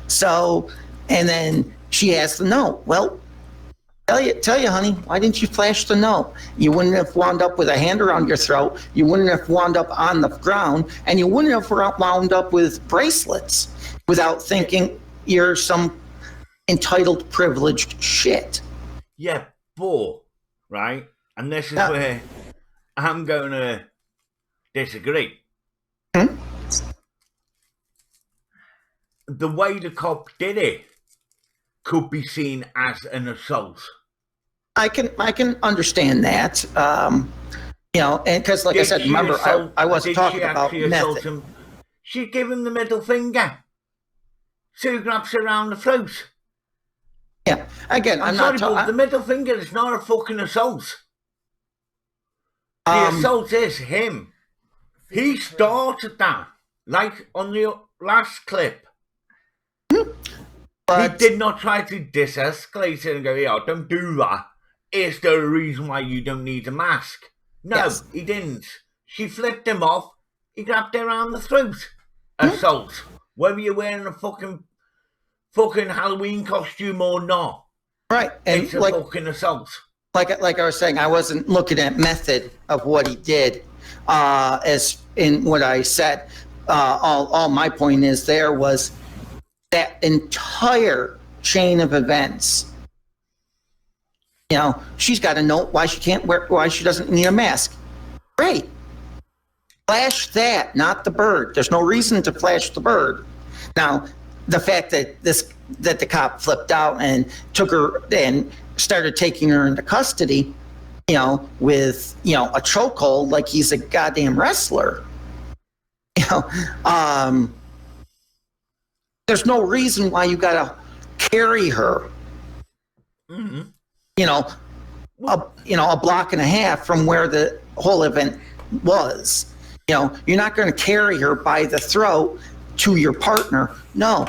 So, and then she asked the note. Well, tell you, honey, why didn't you flash the note? You wouldn't have wound up with a hand around your throat. You wouldn't have wound up on the ground, and you wouldn't have wound up with bracelets without thinking you're some entitled, privileged shit. Yeah, but, right, and this is where I'm going to disagree. The way the cop did it could be seen as an assault. I can understand that. And because, like I said, remember, I wasn't talking about method. She gave him the middle finger. So he grabs her around the throat. Yeah, again, I'm sorry, not but the middle finger is not a fucking assault. The assault is him. He started that, like on the last clip. But he did not try to de-escalate it and go, yeah, don't do that. Is there a reason why you don't need a mask? No, Yes. he didn't. She flipped him off. He grabbed her around the throat. Assault. Whether you're wearing a fucking Halloween costume or not. Right. And it's a like, fucking assault. like I was saying, I wasn't looking at method of what he did. As in what I said, all my point is there was that entire chain of events. You know, she's got to know why she doesn't need a mask. Great. Flash that, not the bird. There's no reason to flash the bird. Now, the fact that the cop flipped out and took her and started taking her into custody, you know, with, you know, a chokehold like he's a goddamn wrestler. You know, there's no reason why you gotta carry her. Mm-hmm. You know, a block and a half from where the whole event was. You know, you're not going to carry her by the throat to your partner. No.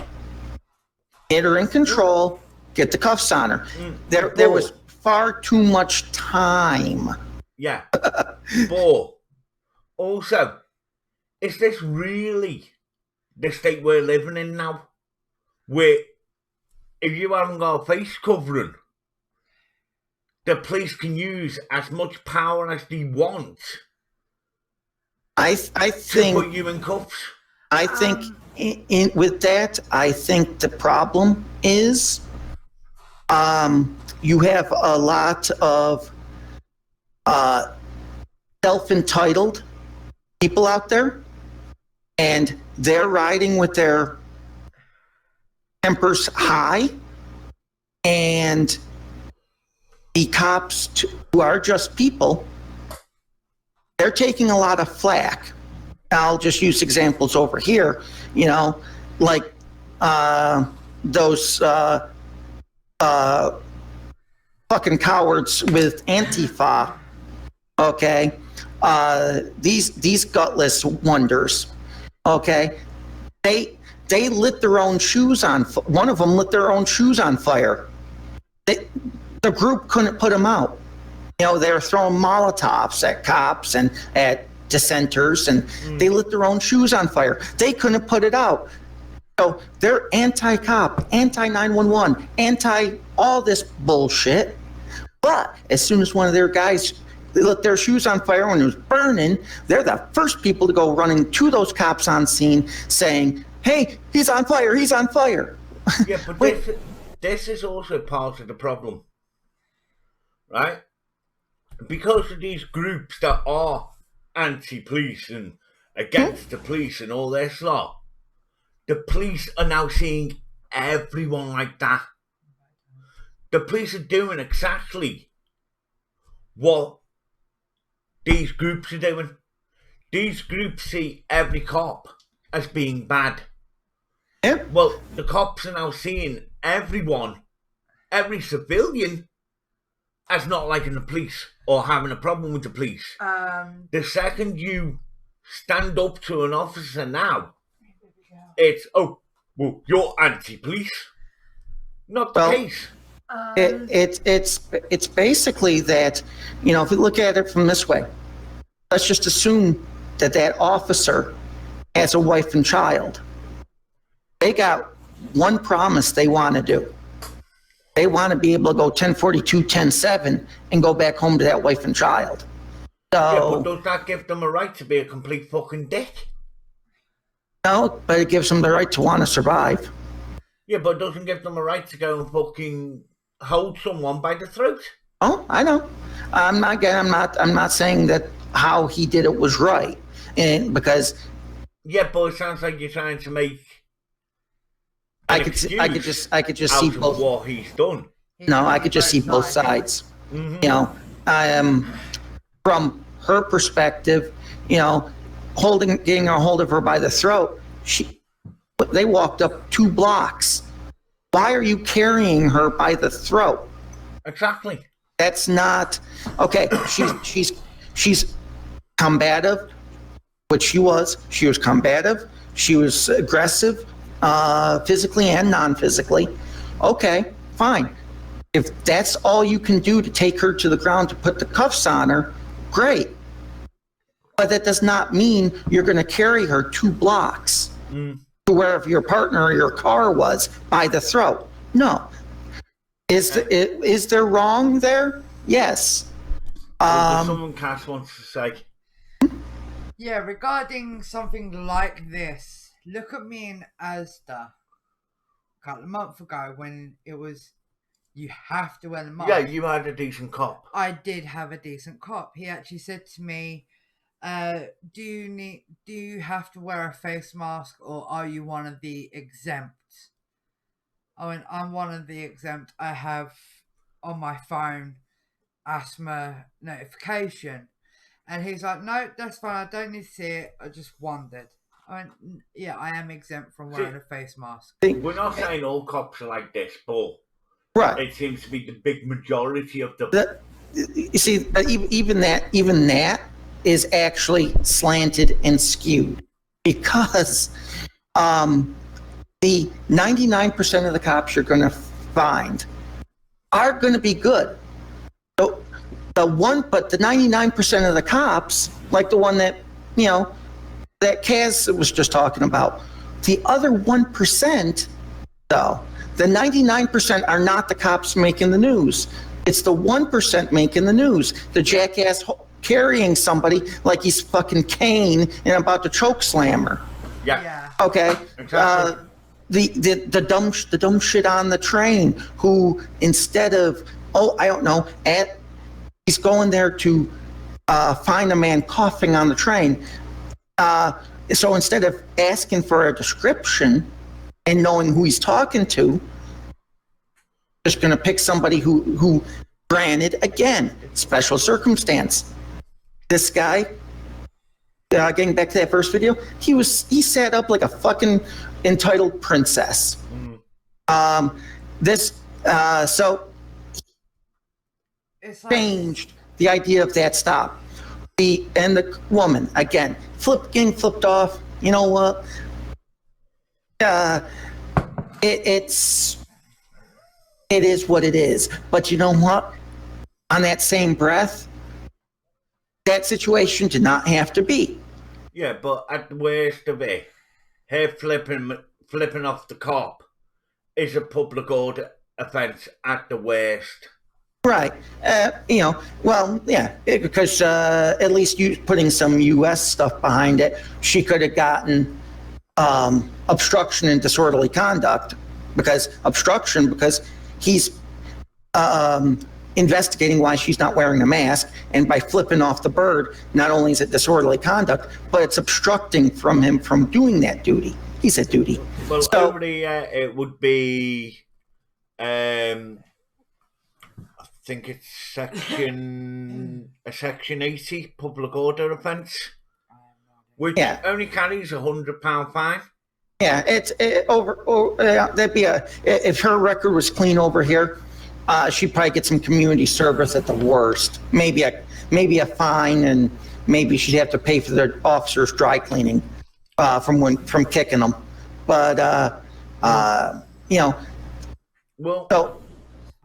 Get her in control. Get the cuffs on her. There was far too much time. Yeah. But also, is this really the state we're living in now? Where if you haven't got a face covering, the police can use as much power as they want. I think to put you in cuffs. I think with that, I think the problem is you have a lot of self-entitled people out there, and they're riding with their tempers high, and the cops who are just people, they're taking a lot of flack. I'll just use examples over here, you know, like those fucking cowards with Antifa, okay? These gutless wonders, okay? They lit their own shoes on, one of them lit their own shoes on fire. The group couldn't put them out. You know, they were throwing Molotovs at cops and at dissenters, and they lit their own shoes on fire. They couldn't put it out. So they're anti-cop, anti-911, anti-all this bullshit. But as soon as one of their guys, they lit their shoes on fire when it was burning, they're the first people to go running to those cops on scene saying, hey, he's on fire, he's on fire. Yeah, but this is also part of the problem. Right? Because of these groups that are anti-police and against the police and all this lot, the police are now seeing everyone like that. The police are doing exactly what these groups are doing. These groups see every cop as being bad. Yeah. Well, the cops are now seeing everyone, every civilian, as not liking the police or having a problem with the police. The second you stand up to an officer now, it's, oh, well, you're anti-police. Not the case. It's basically that, you know, if you look at it from this way, let's just assume that officer has a wife and child. They got one promise they want to do. They want to be able to go 1042, 10-7 and go back home to that wife and child. So, yeah, but does that give them a right to be a complete fucking dick? No, but it gives them the right to want to survive. Yeah, but it doesn't give them a right to go and fucking hold someone by the throat. Oh, I know. I'm not saying that how he did it was right, and because. Yeah, but it sounds like you're trying to make. I could just see both. What he's done. No, I could just see both sides. Mm-hmm. You know, from her perspective, you know, getting a hold of her by the throat. They walked up 2 blocks. Why are you carrying her by the throat? Exactly. That's not okay. She's combative, which she was. She was combative. She was aggressive, physically and non-physically. Okay, fine. If that's all you can do to take her to the ground to put the cuffs on her, great. But that does not mean you're going to carry her 2 blocks to wherever your partner or your car was by the throat. No. Is there wrong there? Yes. Someone Cass wants to say. Yeah, regarding something like this, look at me in Asda a couple of months ago when it was, you have to wear the mask. Yeah, you had a decent cop. I did have a decent cop. He actually said to me, do you have to wear a face mask, or are you one of the exempt? I went, I'm one of the exempt. I have on my phone asthma notification. And he's like, no, that's fine. I don't need to see it. I just wondered. I went, yeah, I am exempt from wearing a face mask. We're not saying all cops are like this, but it seems to be the big majority of them. You see, even that is actually slanted and skewed, because the 99% of the cops you're going to find are going to be good. So but the 99% of the cops, like the one that, that Kaz was just talking about, the other 1%, though, the 99% are not the cops making the news. It's the 1% making the news. The jackass carrying somebody like he's fucking Kane and about to choke slam her. Yeah. Okay. Exactly. The dumb shit on the train, who instead of, I don't know, he's going there to find a man coughing on the train. So instead of asking for a description and knowing who he's talking to, just going to pick somebody who, granted, again, special circumstance. This guy, getting back to that first video, he sat up like a fucking entitled princess. So it's changed the idea of that stop. And the woman, again, getting flipped off. You know what? It is what it is. But you know what? On that same breath, that situation did not have to be. Yeah, but at the worst of it, her flipping off the cop is a public order offence at the worst. Right. Well, yeah, because at least you putting some U.S. stuff behind it, she could have gotten obstruction and disorderly conduct, because he's investigating why she's not wearing a mask, and by flipping off the bird, not only is it disorderly conduct, but it's obstructing from him from doing that duty. He said duty. Well, over here it would be, I think it's section 80 public order offence, which only carries £100 fine. Yeah, that'd be if her record was clean over here, she'd probably get some community service at the worst. Maybe a fine, and maybe she'd have to pay for the officers dry cleaning from kicking them. But so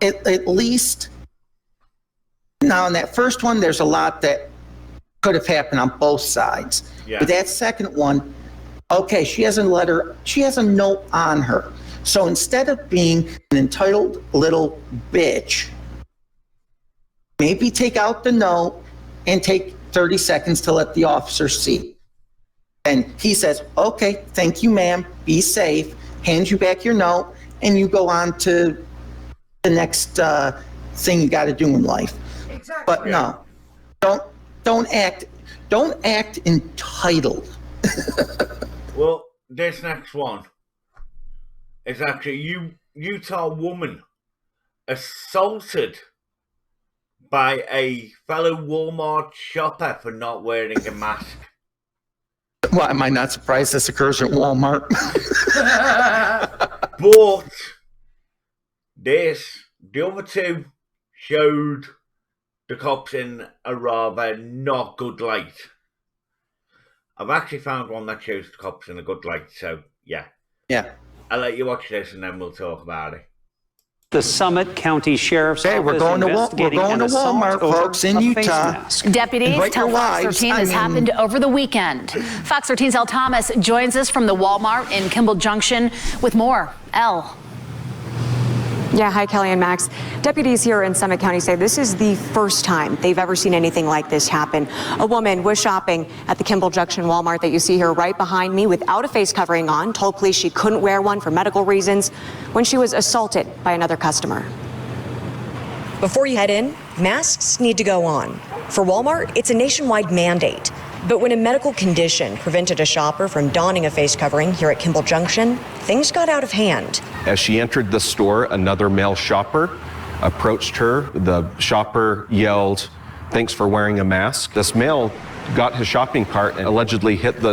at least now in that first one, there's a lot that could have happened on both sides. Yeah. But that second one, okay, she has a note on her. So instead of being an entitled little bitch, maybe take out the note and take 30 seconds to let the officer see. And he says, okay, thank you, ma'am, be safe, hands you back your note, and you go on to the next thing you got to do in life. Exactly. But no, don't act entitled. Well, this next one is actually Utah woman assaulted by a fellow Walmart shopper for not wearing a mask. Well, am I not surprised this occurs at Walmart? But the other two showed the cops in a rather not good light. I've actually found one that shows the cops in a good light, so yeah. Yeah. I'll let you watch this and then we'll talk about it. The Summit County Sheriff's Hey, we're Office going to investigating an assault Walmart, over folks, in a Utah. face mask. Deputies Invite tell your Fox wives. 13 this happened over the weekend. Fox 13's El Thomas joins us from the Walmart in Kimball Junction with more. El. Yeah, hi, Kelly and Max. Deputies here in Summit County say this is the first time they've ever seen anything like this happen. A woman was shopping at the Kimball Junction Walmart that you see here right behind me without a face covering on, told police she couldn't wear one for medical reasons when she was assaulted by another customer. Before you head in, masks need to go on. For Walmart, it's a nationwide mandate. But when a medical condition prevented a shopper from donning a face covering here at Kimball Junction, things got out of hand. As she entered the store, another male shopper approached her. The shopper yelled, "Thanks for wearing a mask." This male got his shopping cart and allegedly hit the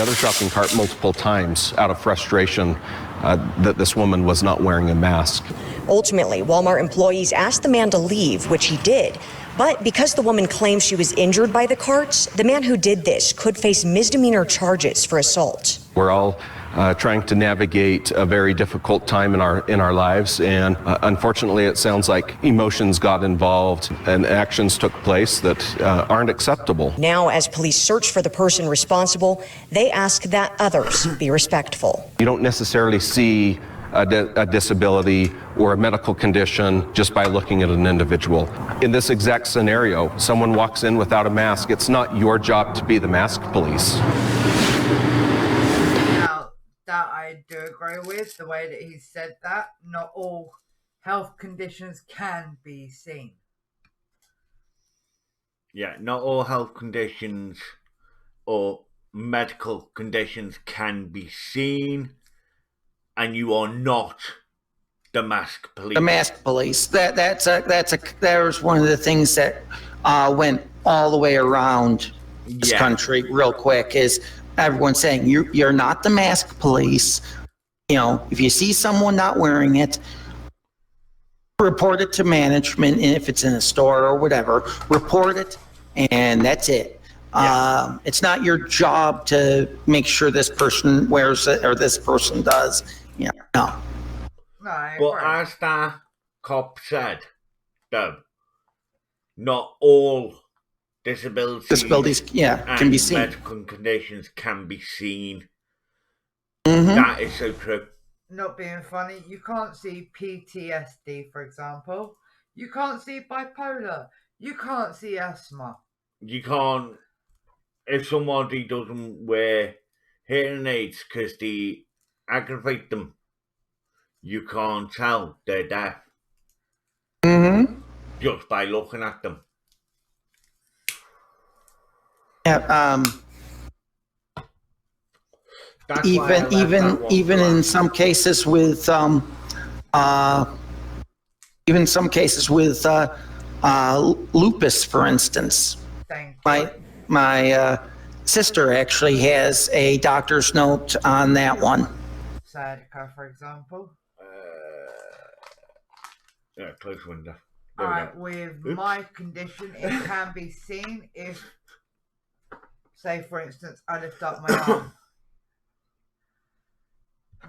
other shopping cart multiple times out of frustration that this woman was not wearing a mask. Ultimately, Walmart employees asked the man to leave, which he did. But because the woman claims she was injured by the carts, the man who did this could face misdemeanor charges for assault. We're all trying to navigate a very difficult time in our lives, and unfortunately it sounds like emotions got involved and actions took place that aren't acceptable. Now, as police search for the person responsible, they ask that others be respectful. You don't necessarily see a disability or a medical condition just by looking at an individual. In this exact scenario, someone walks in without a mask. It's not your job to be the mask police. Now, that I do agree with, the way that he said that. Not all health conditions can be seen. Yeah, not all health conditions or medical conditions can be seen. And you are not the mask police. The mask police. There's one of the things that went all the way around this country real quick is everyone saying you're not the mask police. You know, if you see someone not wearing it, report it to management, and if it's in a store or whatever, report it, and that's it. Yeah. It's not your job to make sure this person wears it or this person does. Yeah, no. But as that cop said, though, not all disabilities can be seen. Medical conditions can be seen. Mm-hmm. That is so true. Not being funny, you can't see PTSD, for example. You can't see bipolar. You can't see asthma. You can't. If somebody doesn't wear hearing aids because they aggravate them, you can't tell they're deaf. Mm-hmm. Just by looking at them. Yeah. Even in some cases with lupus, for instance. My sister actually has a doctor's note on that one. Sciatica, for example. Yeah, close window. Alright, with my condition, it can be seen if, say, for instance, I lift up my arm.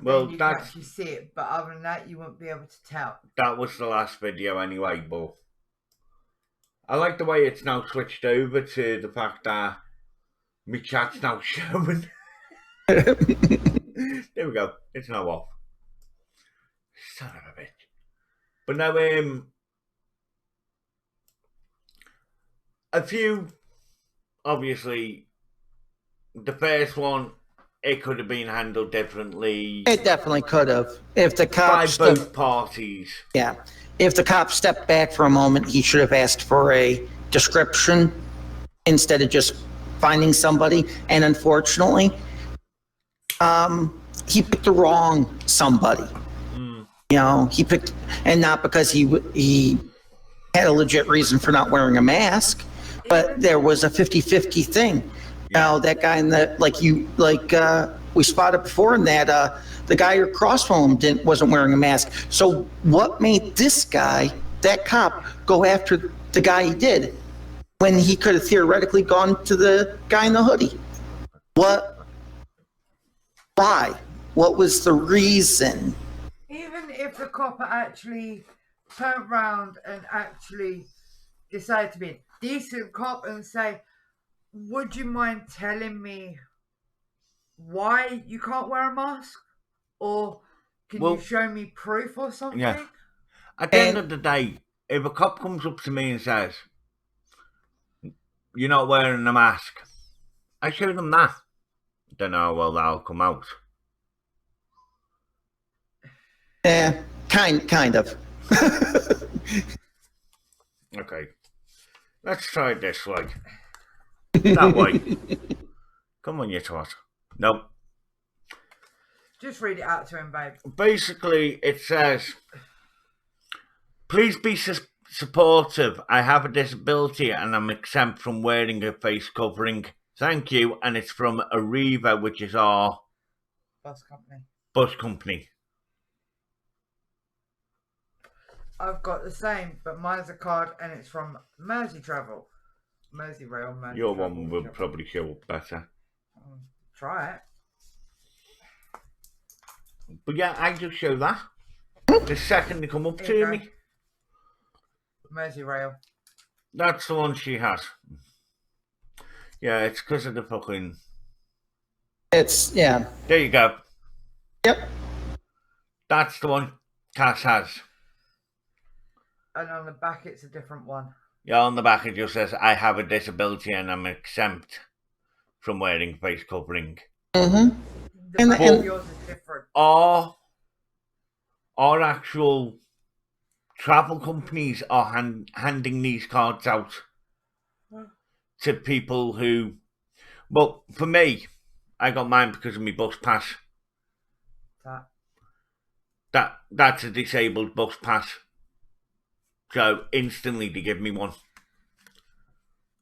Well, you can actually see it, but other than that, you won't be able to tell. That was the last video anyway, but I like the way it's now switched over to the fact that my chat's now showing. There we go. It's now off. Son of a bitch. But now, a few, obviously, the first one, it could have been handled differently. It definitely could have. If the cops... By both parties. Yeah. If the cop stepped back for a moment, he should have asked for a description instead of just finding somebody. And unfortunately, he picked the wrong somebody. You know, he picked, and not because he had a legit reason for not wearing a mask, but there was a 50-50 thing. Now that guy in the we spotted before in that the guy across from him wasn't wearing a mask. So what made this guy, that cop, go after the guy he did when he could have theoretically gone to the guy in the hoodie? What? Why? What was the reason? Even if the cop actually turned round and actually decided to be a decent cop and say, would you mind telling me why you can't wear a mask? Or can you show me proof or something? Yeah. At the end of the day, if a cop comes up to me and says, you're not wearing a mask, I show them that. Don't know how well that'll come out. Yeah, kind of. Okay. Let's try it this way. That way. Come on, you twat. Nope. Just read it out to him, babe. Basically, it says, please be supportive. I have a disability and I'm exempt from wearing a face covering. Thank you. And it's from Arriva, which is our bus company. I've got the same, but mine's a card and it's from Mersey Travel. Mersey Rail. Your one will probably show up better. Try it. But yeah, I just show that. The second they come up to me. Mersey Rail. That's the one she has. Yeah, it's because of the fucking... It's, yeah. There you go. Yep. That's the one Cass has. And on the back, it's a different one. Yeah, on the back it just says, I have a disability and I'm exempt from wearing face covering. Mm-hmm. And yours is different. Our actual travel companies are handing these cards out to people who... Well, for me, I got mine because of my bus pass. That's a disabled bus pass. So instantly they give me one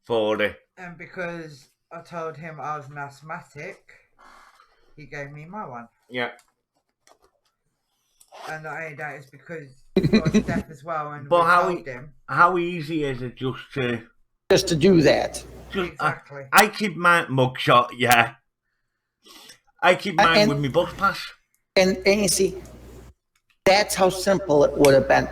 for it. And because I told him I was an asthmatic, he gave me my one. Yeah. And I that is because he was deaf as well. And but him. how easy is it just to do that? Exactly. I keep my mugshot, yeah. I keep mine with my bus pass. And you see, that's how simple it would have been.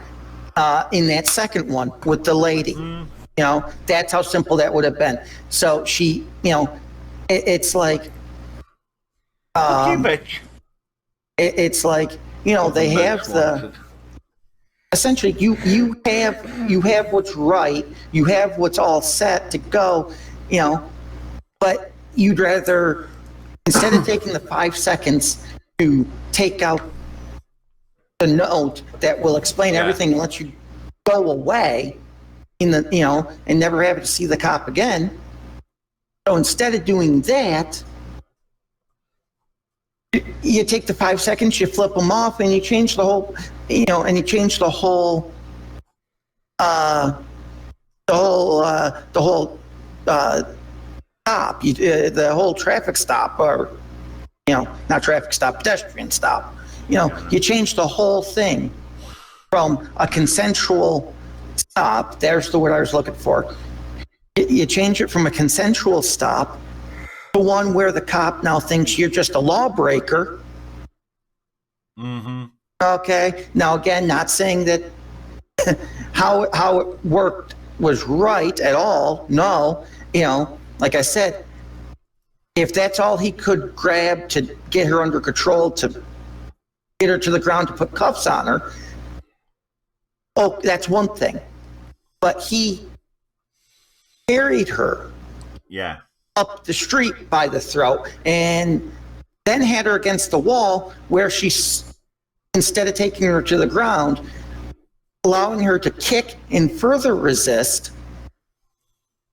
In that second one with the lady, you know, that's how simple that would have been. So she, you know, it's like, it's like, you know, they have the, essentially you have what's right, you have what's all set to go, you know, but you'd rather, instead of taking the 5 seconds to take out the note that will explain everything and let you go away in the, you know, and never have to see the cop again. So instead of doing that, you take the 5 seconds, you flip them off, and you change the whole, you know, and you change the whole, stop, the whole traffic stop, or, you know, not traffic stop, pedestrian stop. You know, you change the whole thing from a consensual stop. There's the word I was looking for. You change it from a consensual stop to one where the cop now thinks you're just a lawbreaker. Mm-hmm. Okay. Now, again, not saying that how it worked was right at all. No. You know, like I said, if that's all he could grab to get her under control, to get her to the ground, to put cuffs on her, oh, that's one thing. But he carried her up the street by the throat and then had her against the wall where she, instead of taking her to the ground, allowing her to kick and further resist,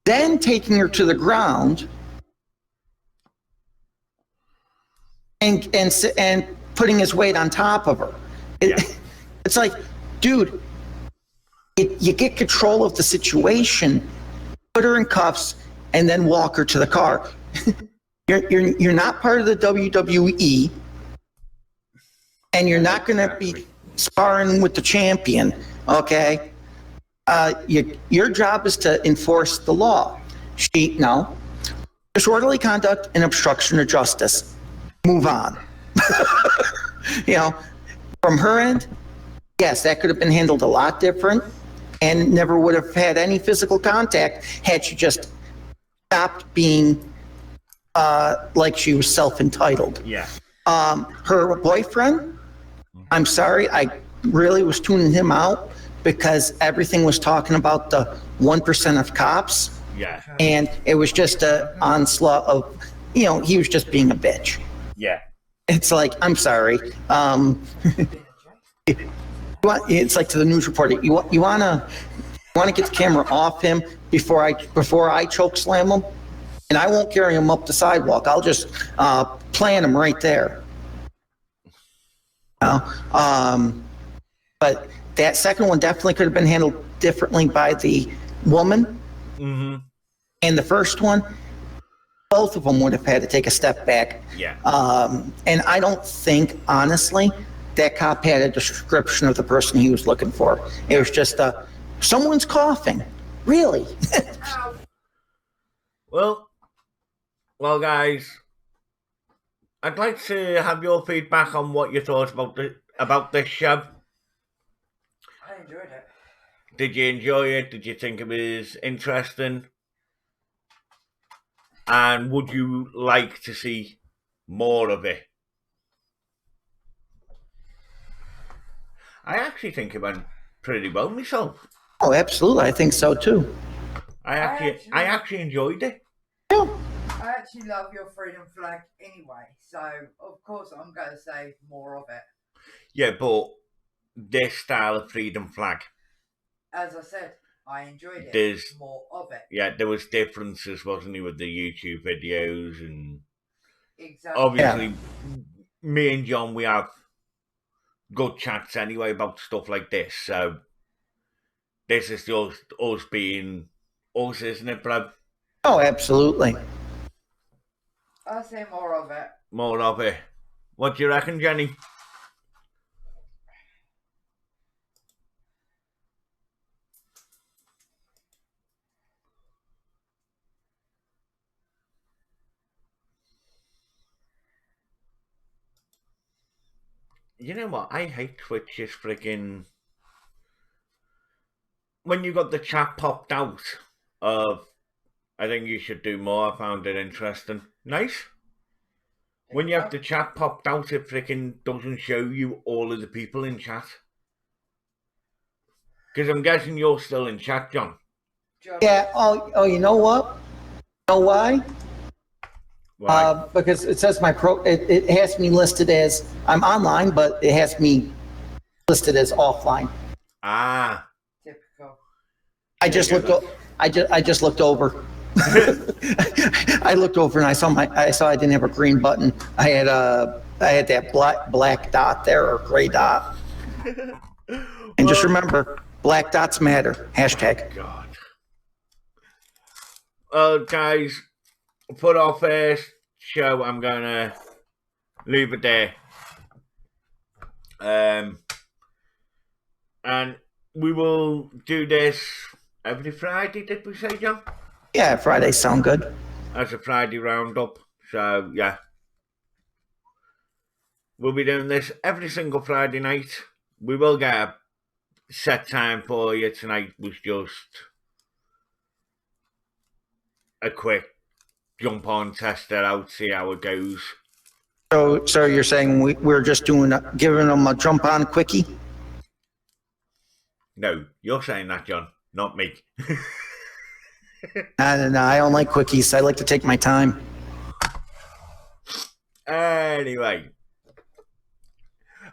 then taking her to the ground and putting his weight on top of her. It's like, dude, you get control of the situation, put her in cuffs, and then walk her to the car. You're not part of the WWE, and you're not going to be sparring with the champion, okay? Your job is to enforce the law. No. Disorderly conduct and obstruction of justice. Move on. You know, from her end, yes, that could have been handled a lot different and never would have had any physical contact had she just stopped being like she was self-entitled. Yeah. Her boyfriend, I'm sorry, I really was tuning him out because everything was talking about the 1% of cops. Yeah. And it was just an onslaught of, he was just being a bitch. Yeah. It's like, I'm sorry. It's like to the news reporter. You want to get the camera off him before I choke slam him, and I won't carry him up the sidewalk. I'll just plant him right there. But that second one definitely could have been handled differently by the woman. Mm-hmm. And the first one, both of them would have had to take a step back. Yeah. And I don't think, honestly, that cop had a description of the person he was looking for. It was just someone's coughing. Really? Well, guys, I'd like to have your feedback on what you thought about this show. I enjoyed it. Did you enjoy it? Did you think it was interesting? And would you like to see more of it? I actually think it went pretty well myself. Oh, absolutely. I think so too. I actually enjoyed it. I actually love your freedom flag anyway, so of course I'm going to say more of it. Yeah, but this style of freedom flag. As I said, I enjoyed it. There's more of it. Yeah, there was differences, wasn't there, with the YouTube videos and exactly. Obviously, me and John, we have good chats anyway about stuff like this. So this is just us being us, isn't it, Brad? Oh, absolutely. I'll say more of it. More of it. What do you reckon, Jenny? You know what? I hate Twitch's freaking... When you got the chat popped out of, I think you should do more, I found it interesting. Nice. When you have the chat popped out, it freaking doesn't show you all of the people in chat. Because I'm guessing you're still in chat, John. Yeah, oh, you know what? You know why? Why? Because it says it has me listed as, I'm online, but it has me listed as offline. Ah. Typical. I just looked over. I looked over and I saw I didn't have a green button. I had that black dot there, or gray dot. And just remember, black dots matter. Hashtag. God. Guys, for our first show, I'm gonna leave it there. And we will do this every Friday, did we say, John? Yeah, Fridays sound good. That's a Friday roundup. So, yeah. We'll be doing this every single Friday night. We will get a set time for you. Tonight was just a quick jump on, test it out, see how it goes. So you're saying we're just giving them a jump on quickie? No, you're saying that, John, not me. No, I don't like quickies. I like to take my time. Anyway,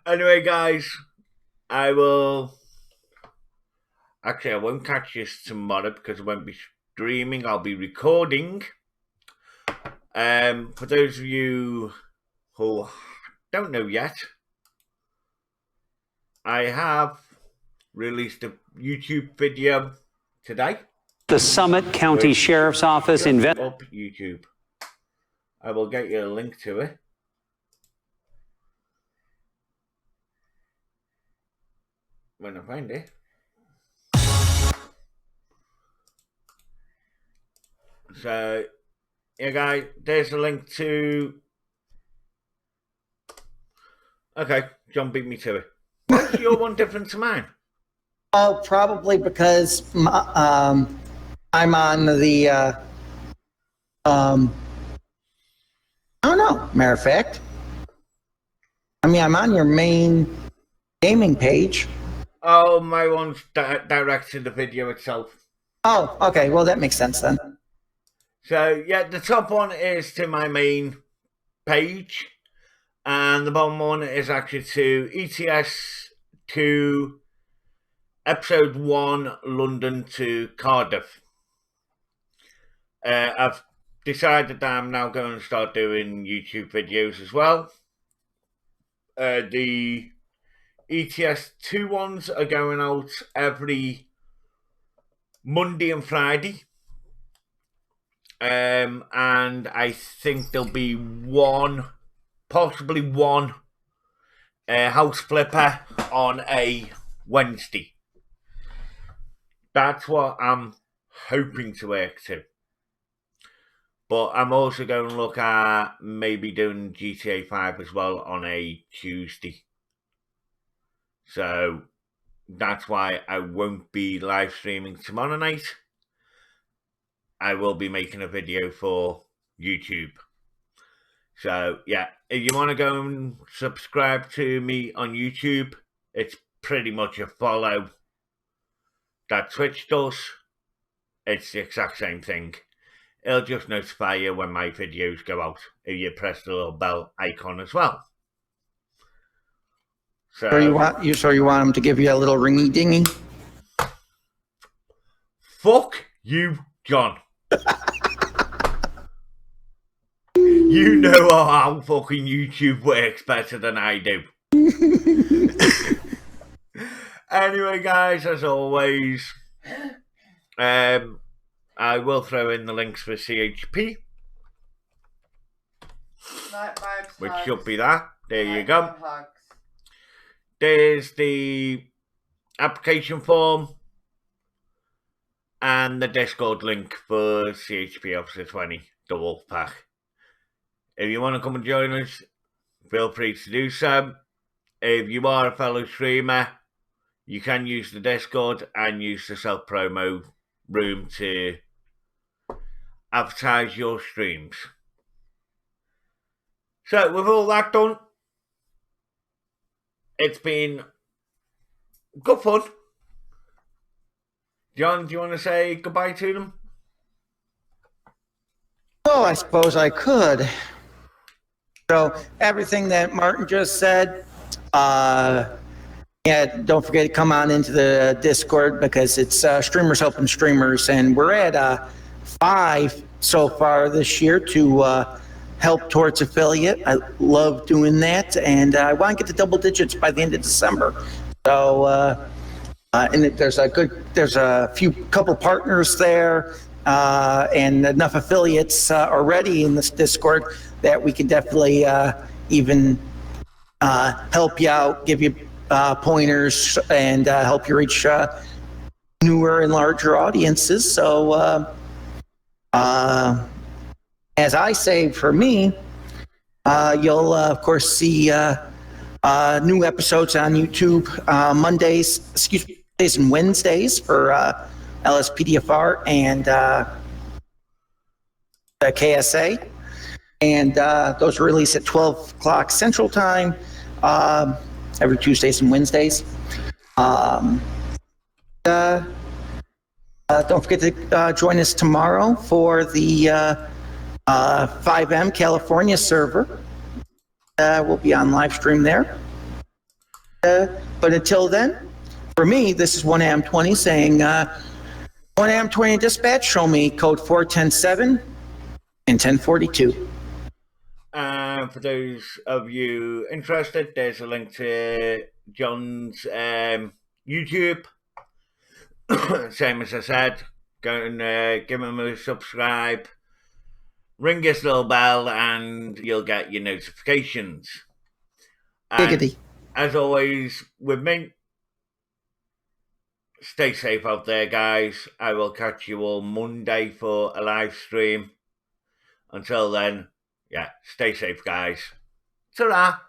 guys, I won't catch you tomorrow because I won't be streaming. I'll be recording. For those of you who don't know yet, I have released a YouTube video today. The Summit County Sheriff's Office up YouTube. I will get you a link to it. When I find it. So, yeah, guys, there's a link to... Okay, John beat me to it. What's your one different to mine? Oh, probably because I'm on the, I don't know, matter of fact. I mean, I'm on your main gaming page. Oh, my one's direct to the video itself. Oh, okay. Well, that makes sense then. So, yeah, the top one is to my main page, and the bottom one is actually to ETS to episode 1, London to Cardiff. I've decided that I'm now going to start doing YouTube videos as well. The ETS 2 ones are going out every Monday and Friday. And I think there'll be possibly one house flipper on a Wednesday. That's what I'm hoping to work to. But I'm also going to look at maybe doing GTA 5 as well on a Tuesday. So that's why I won't be live streaming tomorrow night. I will be making a video for YouTube. So, yeah, if you want to go and subscribe to me on YouTube, it's pretty much a follow that Twitch does. It's the exact same thing. It'll just notify you when my videos go out if you press the little bell icon as well. So you want them to give you a little ringy dingy? Fuck you, John. You know how fucking YouTube works better than I do. Anyway, guys, as always, I will throw in the links for CHP, which should be that. There you go. There's the application form and the Discord link for CHP Officer 20, the Wolfpack. If you want to come and join us, feel free to do so. If you are a fellow streamer, you can use the Discord and use the self-promo room to advertise your streams. So, with all that done, it's been good fun. John, do you want to say goodbye to them? Oh, I suppose I could. So, everything that Martin just said, yeah, don't forget to come on into the Discord because it's Streamers Helping Streamers, and we're at 5 so far this year to help towards affiliate. I love doing that, and I want to get to double digits by the end of December. So, and there's a couple partners there, and enough affiliates already in this Discord that we can definitely even help you out, give you pointers, and help you reach newer and larger audiences. So, as I say, for me, you'll of course see new episodes on YouTube Mondays and Wednesdays for LSPDFR and the KSA, and those are released at 12 o'clock Central Time every Tuesdays and Wednesdays. Don't forget to join us tomorrow for the 5M California server. We'll be on live stream there. But until then, for me, this is 1AM20 saying, 1AM20 dispatch, show me code 4107 and 1042. For those of you interested, there's a link to John's YouTube. Same as I said, go and give him a subscribe, ring his little bell, and you'll get your notifications. Giggity. As always, with me, stay safe out there, guys. I will catch you all Monday for a live stream. Until then, yeah, stay safe, guys. Ta-ra!